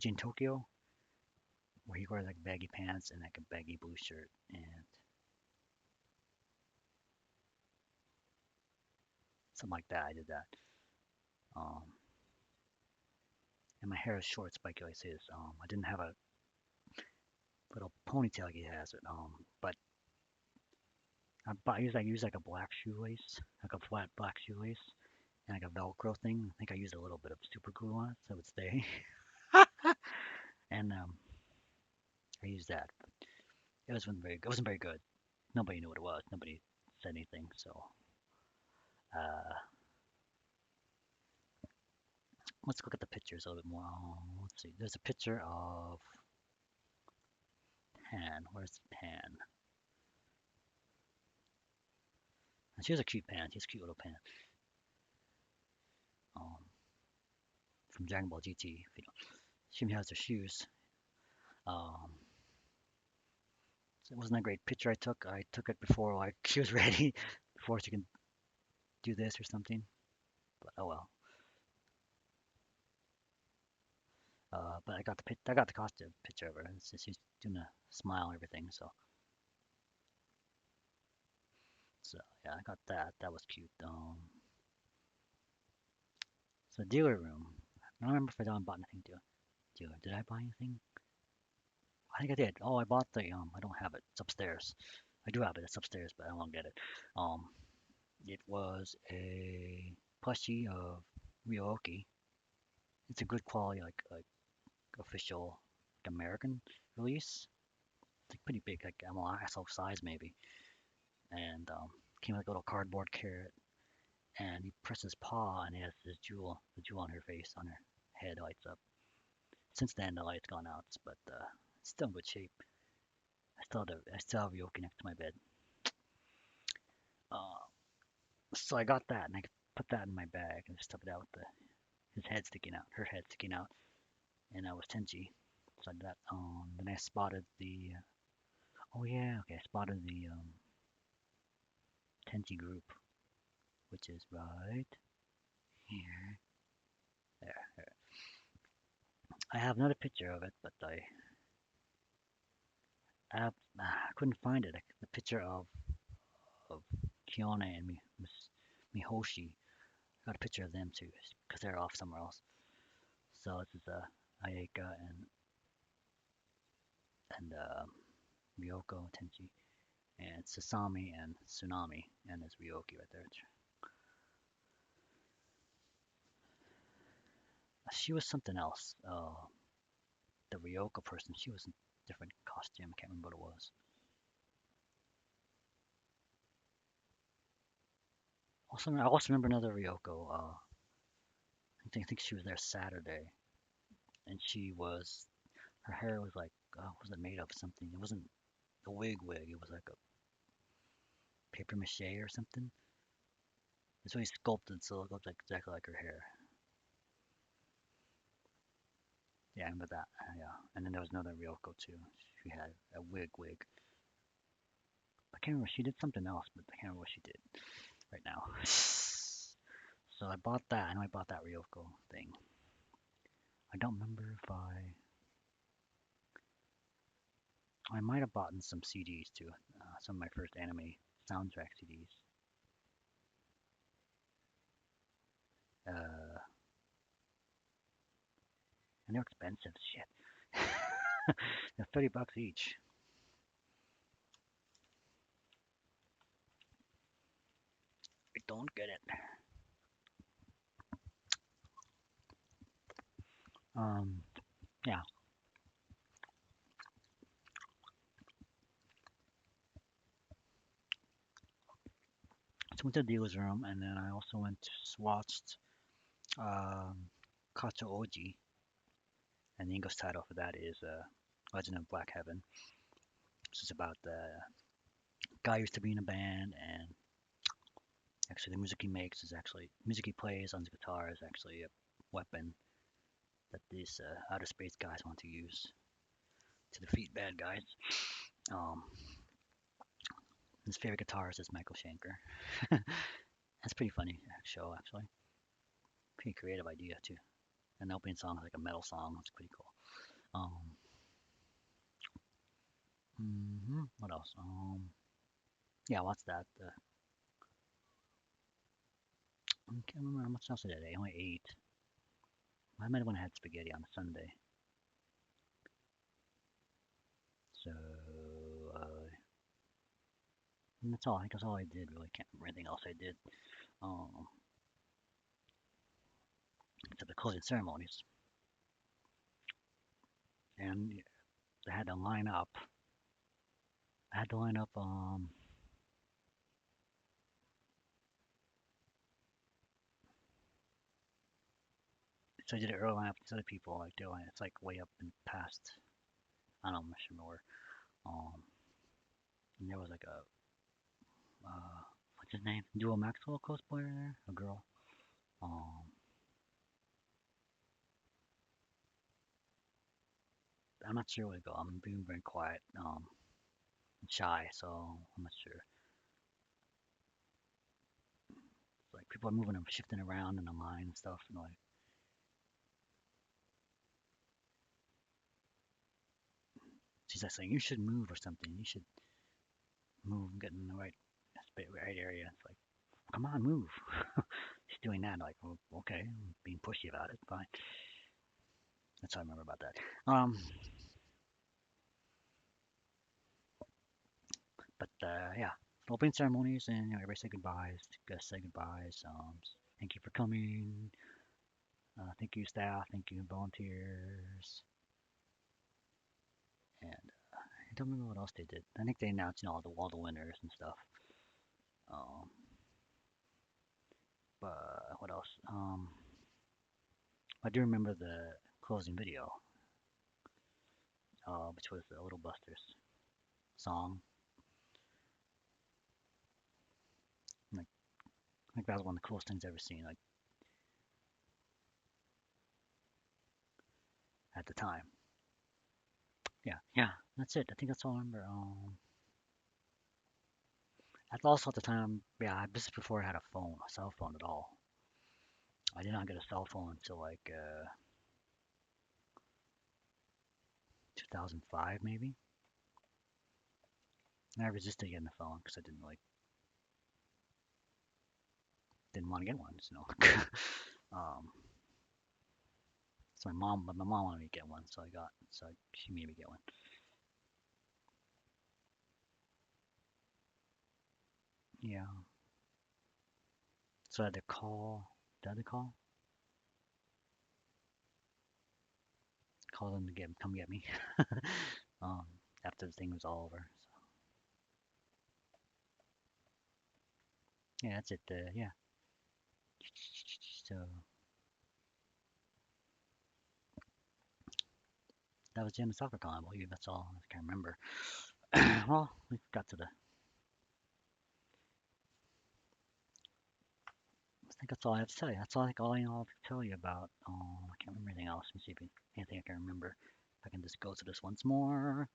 in Tokyo, where he wears like baggy pants and like a baggy blue shirt, and something like that. I did that. Um, and my hair is short, spiky like his. I didn't have a little ponytail like he has it. But I used like a black shoelace, like a flat black shoelace, and like a Velcro thing. I think I used a little bit of super glue on it so it would stay. And I used that. It wasn't very good. Nobody knew what it was. Nobody said anything. So uh, let's look at the pictures a little bit more. Let's see. There's a picture of Pan. Where's Pan? And she has a cute Pan. She has a cute little Pan. Um, from Dragon Ball GT. If you know. She has her shoes. Um, so it wasn't a great picture I took. I took it before like she was ready, before she can do this or something. But oh well. But I got the costume picture of her. She's doing a smile and everything. So yeah, I got that. That was cute. So dealer room. I don't remember if I bought anything dealer. Did I buy anything? I think I did. Oh, I bought the I don't have it. It's upstairs. I do have it. It's upstairs, but I won't get it. Um, it was a plushie of Ryoki. It's a good quality, like official like American release. It's like pretty big, like MLSL size maybe. And came with like a little cardboard carrot. And you press his paw, and it has this jewel, the jewel on her face, on her head lights up. Since then, the light's gone out, but it's still in good shape. I still have Ryoki next to my bed. Uh, so I got that, and I put that in my bag and stuff it out with his head sticking out, her head sticking out, and I was Tenchi. So I did that. Then I spotted the. Oh yeah, okay. I spotted the Tenchi group, which is right here. There. I have another picture of it, but I couldn't find it. The picture of Kione and Mihoshi. I got a picture of them too, because they're off somewhere else. So this is Ayeka and and Ryoko, Tenchi, and Sasami and Tsunami, and there's Ryoki right there. She was something else. The Ryoko person, she was in a different costume. I can't remember what it was. I also remember another Ryoko. I think she was there Saturday, and her hair was like, was it made of something? It wasn't a wig. It was like a paper mache or something. It's really sculpted, so it looked like exactly like her hair. Yeah, I remember that. Yeah, and then there was another Ryoko too. She had a wig. I can't remember. She did something else, but I can't remember what she did right now. So I bought that. I know I bought that Ryoko thing. I don't remember if I might have bought some CDs too. Some of my first anime soundtrack CDs. Uh, and they're expensive. Shit. They're $30 each. I don't get it. Um, yeah. So I went to the dealer's room, and then I also watched um, Kato Oji, and the English title for that is Legend of Black Heaven. This is about the guy who used to be in a band, and actually the music he makes is actually music he plays on his guitar is actually a weapon that these outer space guys want to use to defeat bad guys. Um, his favorite guitarist is Michael Schenker. That's pretty funny show actually. Pretty creative idea too. And the opening song is like a metal song. It's pretty cool. Um, what else? Yeah, what's that? I can't remember how much else I did. I only ate. I might have went and had spaghetti on a Sunday. So, and that's all. I think that's all I did. Really can't remember anything else I did. Um, except the closing ceremonies, and I had to line up. I had to line up. So I did it early line up with other people. Like doing it's like way up and past. I don't remember where. Um, and there was like a what's his name? Duo Maxwell cosplayer there, a girl. Um, I'm not sure where to go. I'm being very quiet. Shy, so I'm not sure. Like people are moving and shifting around in the line and stuff. And like she's like saying, you should move or something. You should move, get in the right area. It's like, come on, move. She's doing that. Like, well, okay, I'm being pushy about it. Fine. That's all I remember about that. But yeah, opening ceremonies and everybody say goodbyes. Guests say goodbyes. Thank you for coming. Thank you, staff. Thank you, volunteers. And I don't remember what else they did. I think they announced, all the winners and stuff. Um, but what else? I do remember the closing video, which was the Little Busters song. Like, that was one of the coolest things I've ever seen. Like at the time. Yeah, that's it. I think that's all I remember. That's also at the time. Yeah, this is before I had a cell phone at all. I did not get a cell phone until like 2005 maybe. And I resisted getting a phone because I didn't want to get one. Um, so my mom wanted me to get one, so she made me get one. Yeah. So I had to call. Did I have to call them to come get me. um, After the thing was all over. So yeah, that's it. Yeah. So that was the end of Sakura Con, I believe. That's all. I can't remember. Well, we got to the. I think that's all I have to tell you. That's all I think all I have to tell you about. I can't remember anything else. Let me see if anything I can remember. If I can just go through this once more.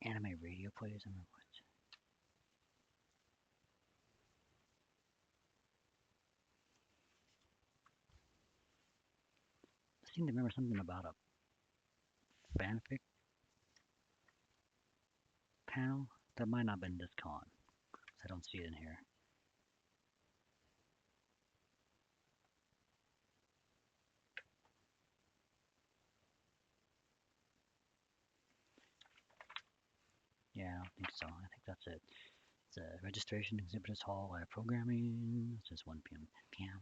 Anime radio plays. I remember what. I seem to remember something about a fanfic panel. That might not have been this con. 'Cause I don't see it in here. Yeah, I don't think so. I think that's it. It's a registration, exhibitors hall, live programming. It's just 1 p.m. 10 p.m.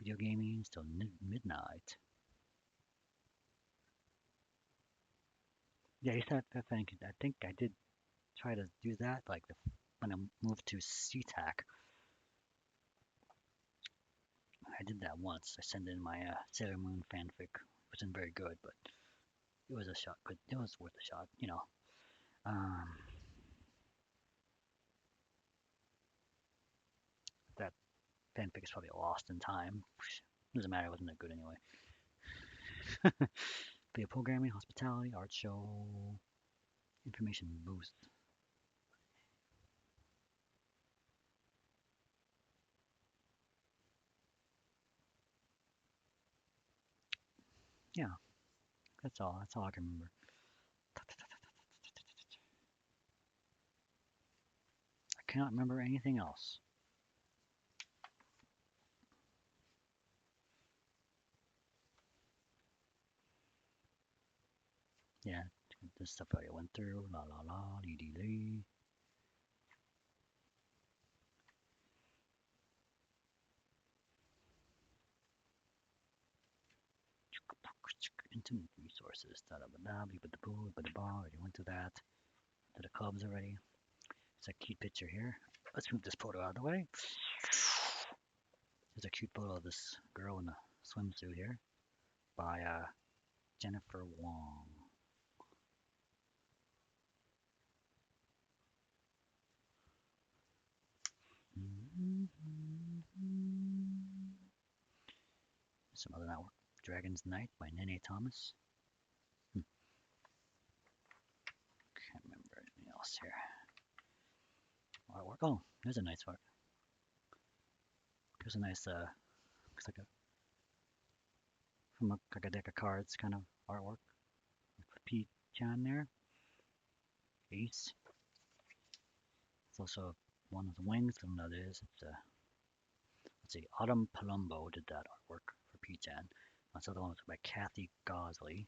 Video gaming till midnight. Yeah, you said I think I did try to do that. Like when I moved to SeaTac, I did that once. I sent in my Sailor Moon fanfic. It wasn't very good, but it was a shot. But it was worth a shot, you know. Um, that fanfic is probably lost in time. Doesn't matter. It wasn't that good anyway. Video programming, hospitality, art show, information boost. Yeah, that's all. That's all I can remember. I cannot remember anything else. Yeah, this stuff I went through. La la la, lee dee lee. Intimate resources. Da da ba da, beep ba da boo, ba da ba. Already went through that. To the clubs already. It's a cute picture here. Let's move this photo out of the way. There's a cute photo of this girl in a swimsuit here by Jennifer Wong. Some other network. Dragon's Night by Nene Thomas. Can't remember anything else here. Artwork. Oh, there's a nice art. There's a nice, looks like a from like a deck of cards kind of artwork. Pete Chan there. Ace. It's also one of the wings. I don't know what it is. It's let's see. Autumn Palumbo did that artwork for Pete Chan. That's the other one was by Kathy Gosley.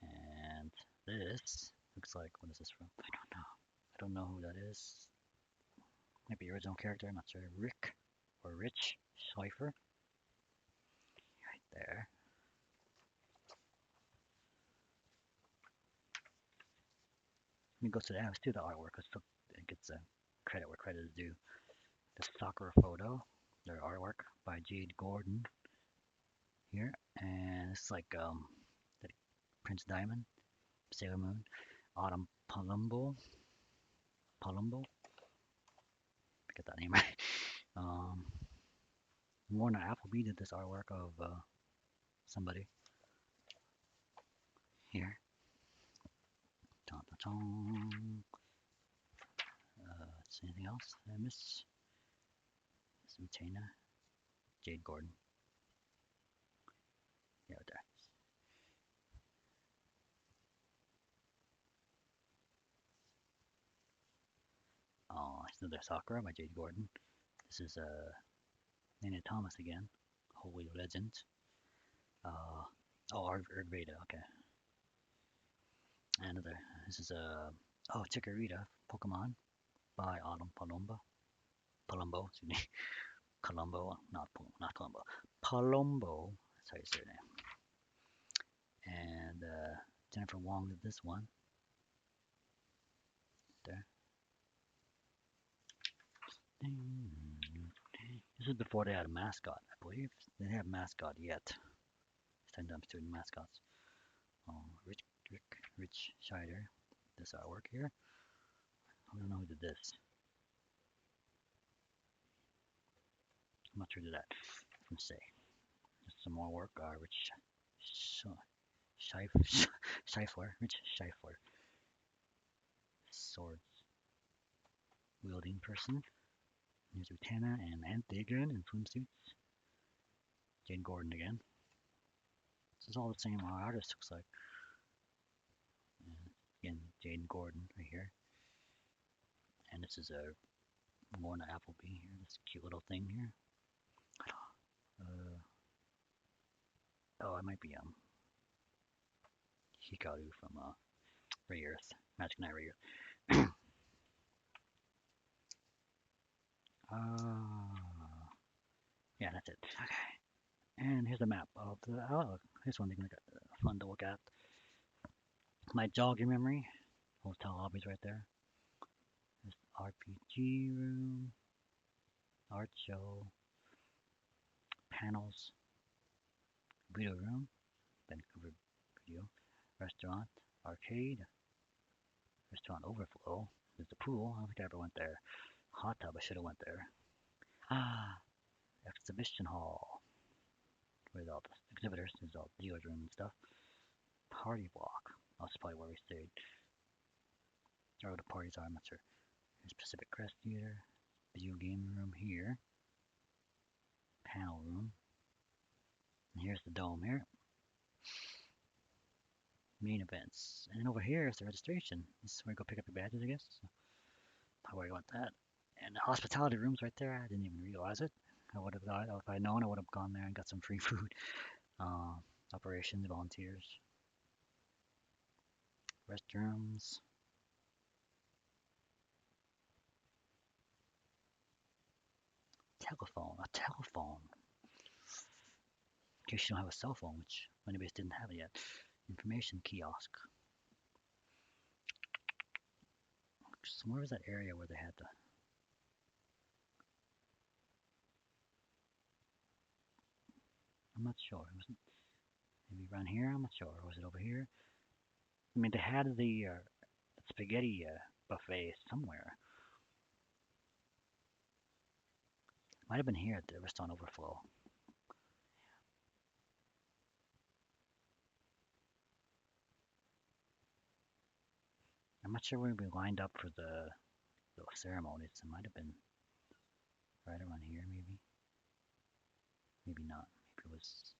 And this looks like, what is this from? I don't know. I don't know who that is. Maybe the original character. I'm not sure. Rick or Rich Schleifer. Right there. Let me go to the let's do the artwork. It gets credit where credit is due. The Sakura photo, their artwork by Jade Gordon here, and it's like Prince Diamond, Sailor Moon, Autumn Palumbo, get that name right. Um, Warner Appleby did this artwork of somebody here. Dun, dun, dun. Anything else I miss? Sutena, Jade Gordon. Yeah, right there. Oh, it's another Sakura by Jade Gordon. This is Nina Thomas again. Holy Legend. Uh, oh, Ayurveda. Okay. Another. This is oh, Chikorita Pokemon by Autumn Palumbo. Palumbo, excuse me. Columbo, not Columbo. Palumbo. That's how you say her name. And Jennifer Wong did this one. There. This is before they had a mascot, I believe. They didn't have a mascot yet. Sometimes doing mascots. Rich, Rich Scheider. This artwork here. I don't know who did this. I'm not sure who did that. From say. Just some more work. Rich Scheifler. Rich Scheifler. Swords wielding person. Here's Utana and Anthigrin in swimsuits. Jane Gordon again. This is all the same artist, looks like. And again, Jane Gordon right here. And this is a Lorna Appleby here. This cute little thing here. Oh, it might be Hikaru from Ray Earth, Magic Knight Ray Earth. Yeah, that's it. Okay. And here's a map of the. Oh, here's one thing fun to look at. My jogging memory. Hotel lobbies right there. There's RPG room, art show, panels, video room, Vancouver video, restaurant, arcade, restaurant overflow. There's the pool. I don't think I ever went there. Hot tub. I should have went there. Ah, exhibition hall with all the exhibitors. There's all the dealer's room and stuff. Party block. That's probably where we stayed. Or where the parties are. I'm not sure. There's Pacific Crest Theater. Video game room here. Panel room. And here's the dome here. Main events. And over here is the registration. This is where you go pick up your badges, I guess. So, probably want that. And the hospitality room's right there. I didn't even realize it. I would have thought, if I'd known, I would have gone there and got some free food. Uh, operations, volunteers, restrooms, telephone, a telephone. In case you don't have a cell phone, which many of us didn't have it yet. Information kiosk. So where was that area where they had the? I'm not sure. It wasn't maybe around here. I'm not sure. Or was it over here? I mean, they had the spaghetti buffet somewhere. Might have been here at the restaurant overflow. I'm not sure where we lined up for the ceremonies. It might have been right around here, maybe. Maybe not. Maybe it was.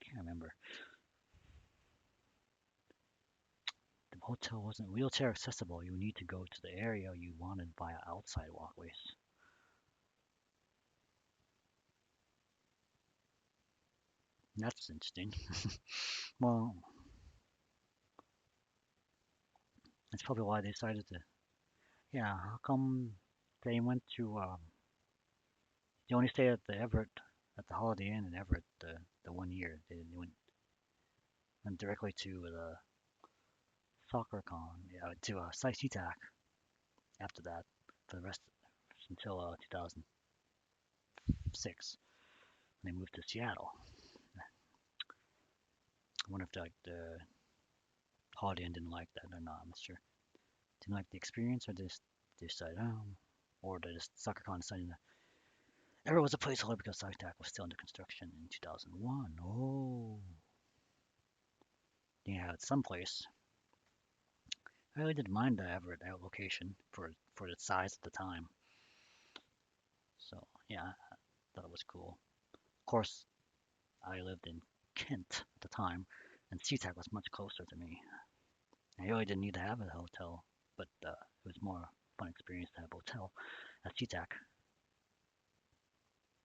Can't remember. The hotel wasn't wheelchair accessible. You need to go to the area you wanted via outside walkways. That's interesting. Well, that's probably why they decided to. Yeah, how come they went to? They only stayed at the Everett, at the Holiday Inn in Everett the 1 year. They went directly to the Sakura Con, yeah, to SeaTac after that for the rest until 2006. They moved to Seattle. I wonder if the Holiday Inn didn't like that or not. I'm not sure. Didn't like the experience, or just they decided, or they just SoccerCon decided that Everett was a placeholder because SciTac was still under construction in 2001. Oh, yeah, it's someplace. I really didn't mind the Everett location for its size at the time. So yeah, I thought it was cool. Of course, I lived in Kent at the time, and SeaTac was much closer to me. I really didn't need to have a hotel, but it was more fun experience to have a hotel at SeaTac.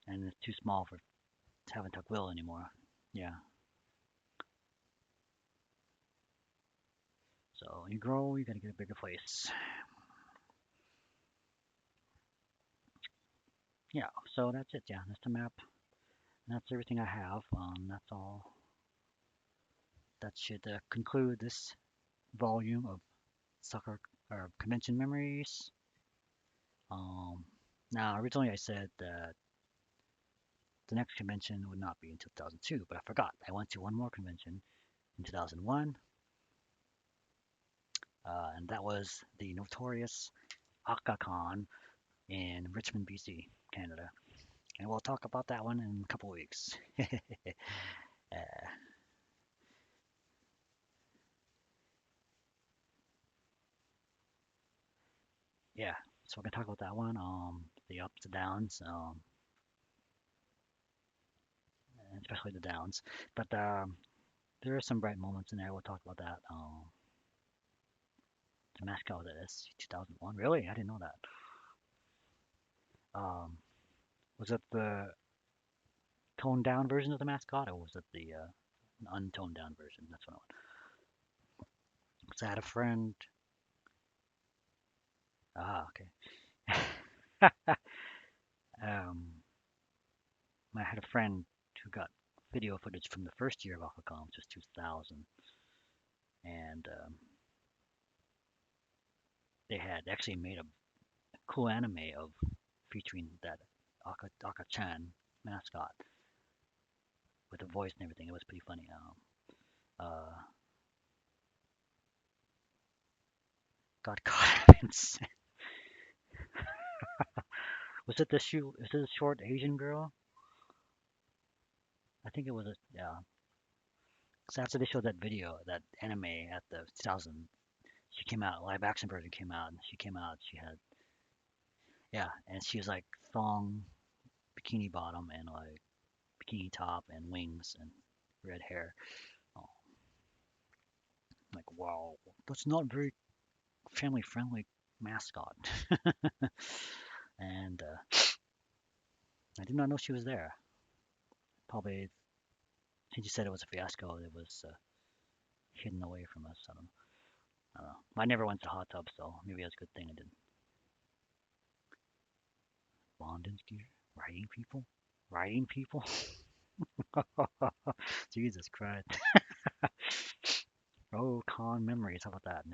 and it's too small for to have a tuck wheel anymore. Yeah. So you grow, you gotta get a bigger place. Yeah. So that's it. Yeah, that's the map. And that's everything I have. That's all. That should conclude this volume of soccer or convention memories. Um, Now originally I said that the next convention would not be in 2002, but I forgot. I went to one more convention in 2001, and that was the notorious Sakura Con in Richmond, BC, Canada. And we'll talk about that one in a couple weeks. Yeah, so we're gonna talk about that one, the ups and downs, and especially the downs. But there are some bright moments in there. We'll talk about that. The mascot of this 2001. Really, I didn't know that. Um, was it the toned down version of the mascot, or was it the untoned down version? That's what I want. So I had a friend. Ah, okay. um, I had a friend who got video footage from the first year of Aquacom, which was 2000, and they had actually made a cool anime of featuring that Aka-chan mascot with the voice and everything. It was pretty funny. Got caught. Was it the shoe? Is it the short Asian girl? I think it was a yeah. So after they showed that video, that anime at the 2000, she came out. Live action version came out, and she came out. She had yeah, and she was like thong, bikini bottom, and like bikini top, and wings, and red hair. Oh, like wow, that's not very family friendly mascot. And I did not know she was there. Probably since you said it was a fiasco, it was hidden away from us. I don't know. I never went to hot tub, so maybe that's a good thing I didn't. London's gear? Writing people? Writing people? Jesus Christ. Oh, con memories. How about that?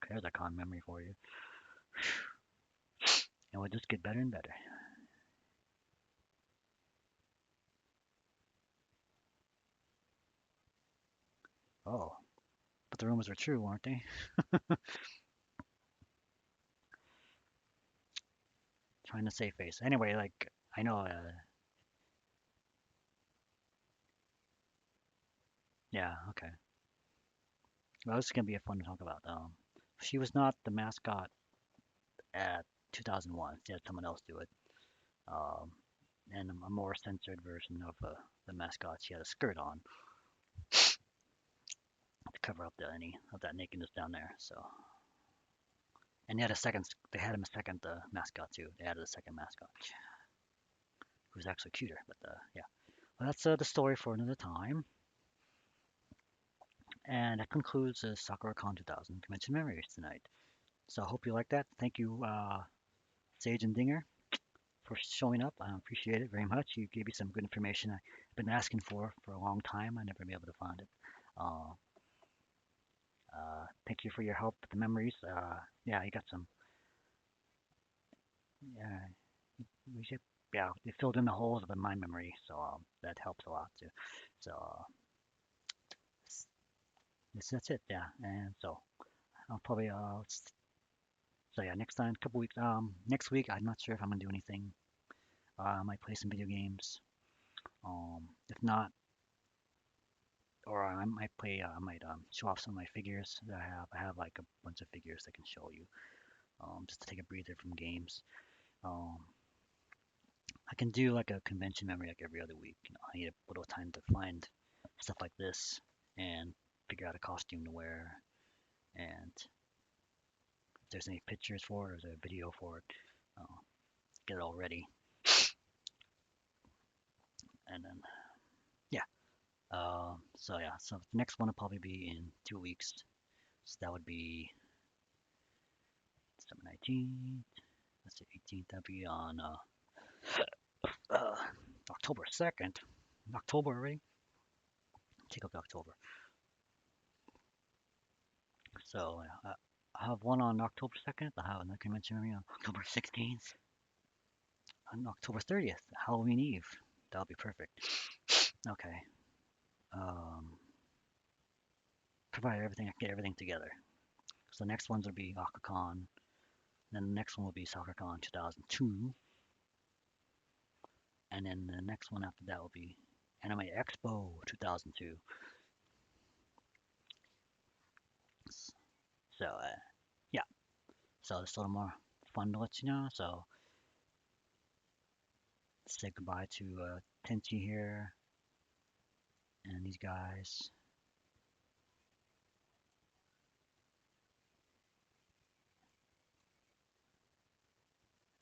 There's a con memory for you. And we'll just get better and better. Oh, but the rumors were true, weren't they? Trying to save face. Anyway, like, I know, yeah, okay. Well, this is going to be a fun to talk about. She was not the mascot at 2001. She had someone else do it. Um, and a more censored version of the mascot. She had a skirt on to cover up any of that nakedness down there. So, and they had a second. They had him a second mascot too. They added a second mascot who was actually cuter. But yeah, well, that's the story for another time. And that concludes the Sakura Con 2000 Convention Memories tonight. So I hope you like that. Thank you, Sage and Dinger, for showing up. I appreciate it very much. You gave me some good information I've been asking for a long time. I never been able to find it. Uh, Thank you for your help with the memories. Yeah, you got some. Yeah, we should. Yeah, you filled in the holes of my memory, so that helps a lot too. So that's it. Yeah, and so I'll probably so yeah, next time, couple weeks. Next week, I'm not sure if I'm gonna do anything. I might play some video games. If not, or I might play. I might show off some of my figures that I have. I have like a bunch of figures I can show you. Just to take a breather from games. Um, I can do like a convention memory like every other week. I need a little time to find stuff like this and figure out a costume to wear, and if there's any pictures for it or is there a video for it, uh, get it all ready. And then yeah. So yeah. So the next one will probably be in 2 weeks. So that would be December 19th. Let's see, 18th. That'd be on uh, October 2nd. October already. Take up October. So I have one on October 2nd. I have another convention on October 16th. On October 30th, Halloween Eve. That'll be perfect. Okay. Um, Provide everything, get everything together. So the next ones will be Con. Then the next one will be Sakura Con 2002. And then the next one after that will be Anime Expo 2002. So yeah. So it's a little more fun to let you know. So say goodbye to Tenchi here and these guys.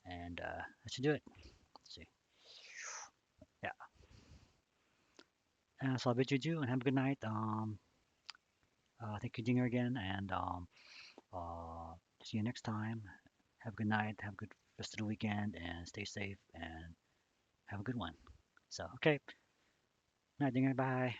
And that should do it. Let's see. Yeah. So I'll bid you adieu and have a good night. Thank you, Dinger, again, and uh, see you next time. Have a good night. Have a good rest of the weekend, and stay safe and have a good one. So, okay. Night, Dinger. Bye.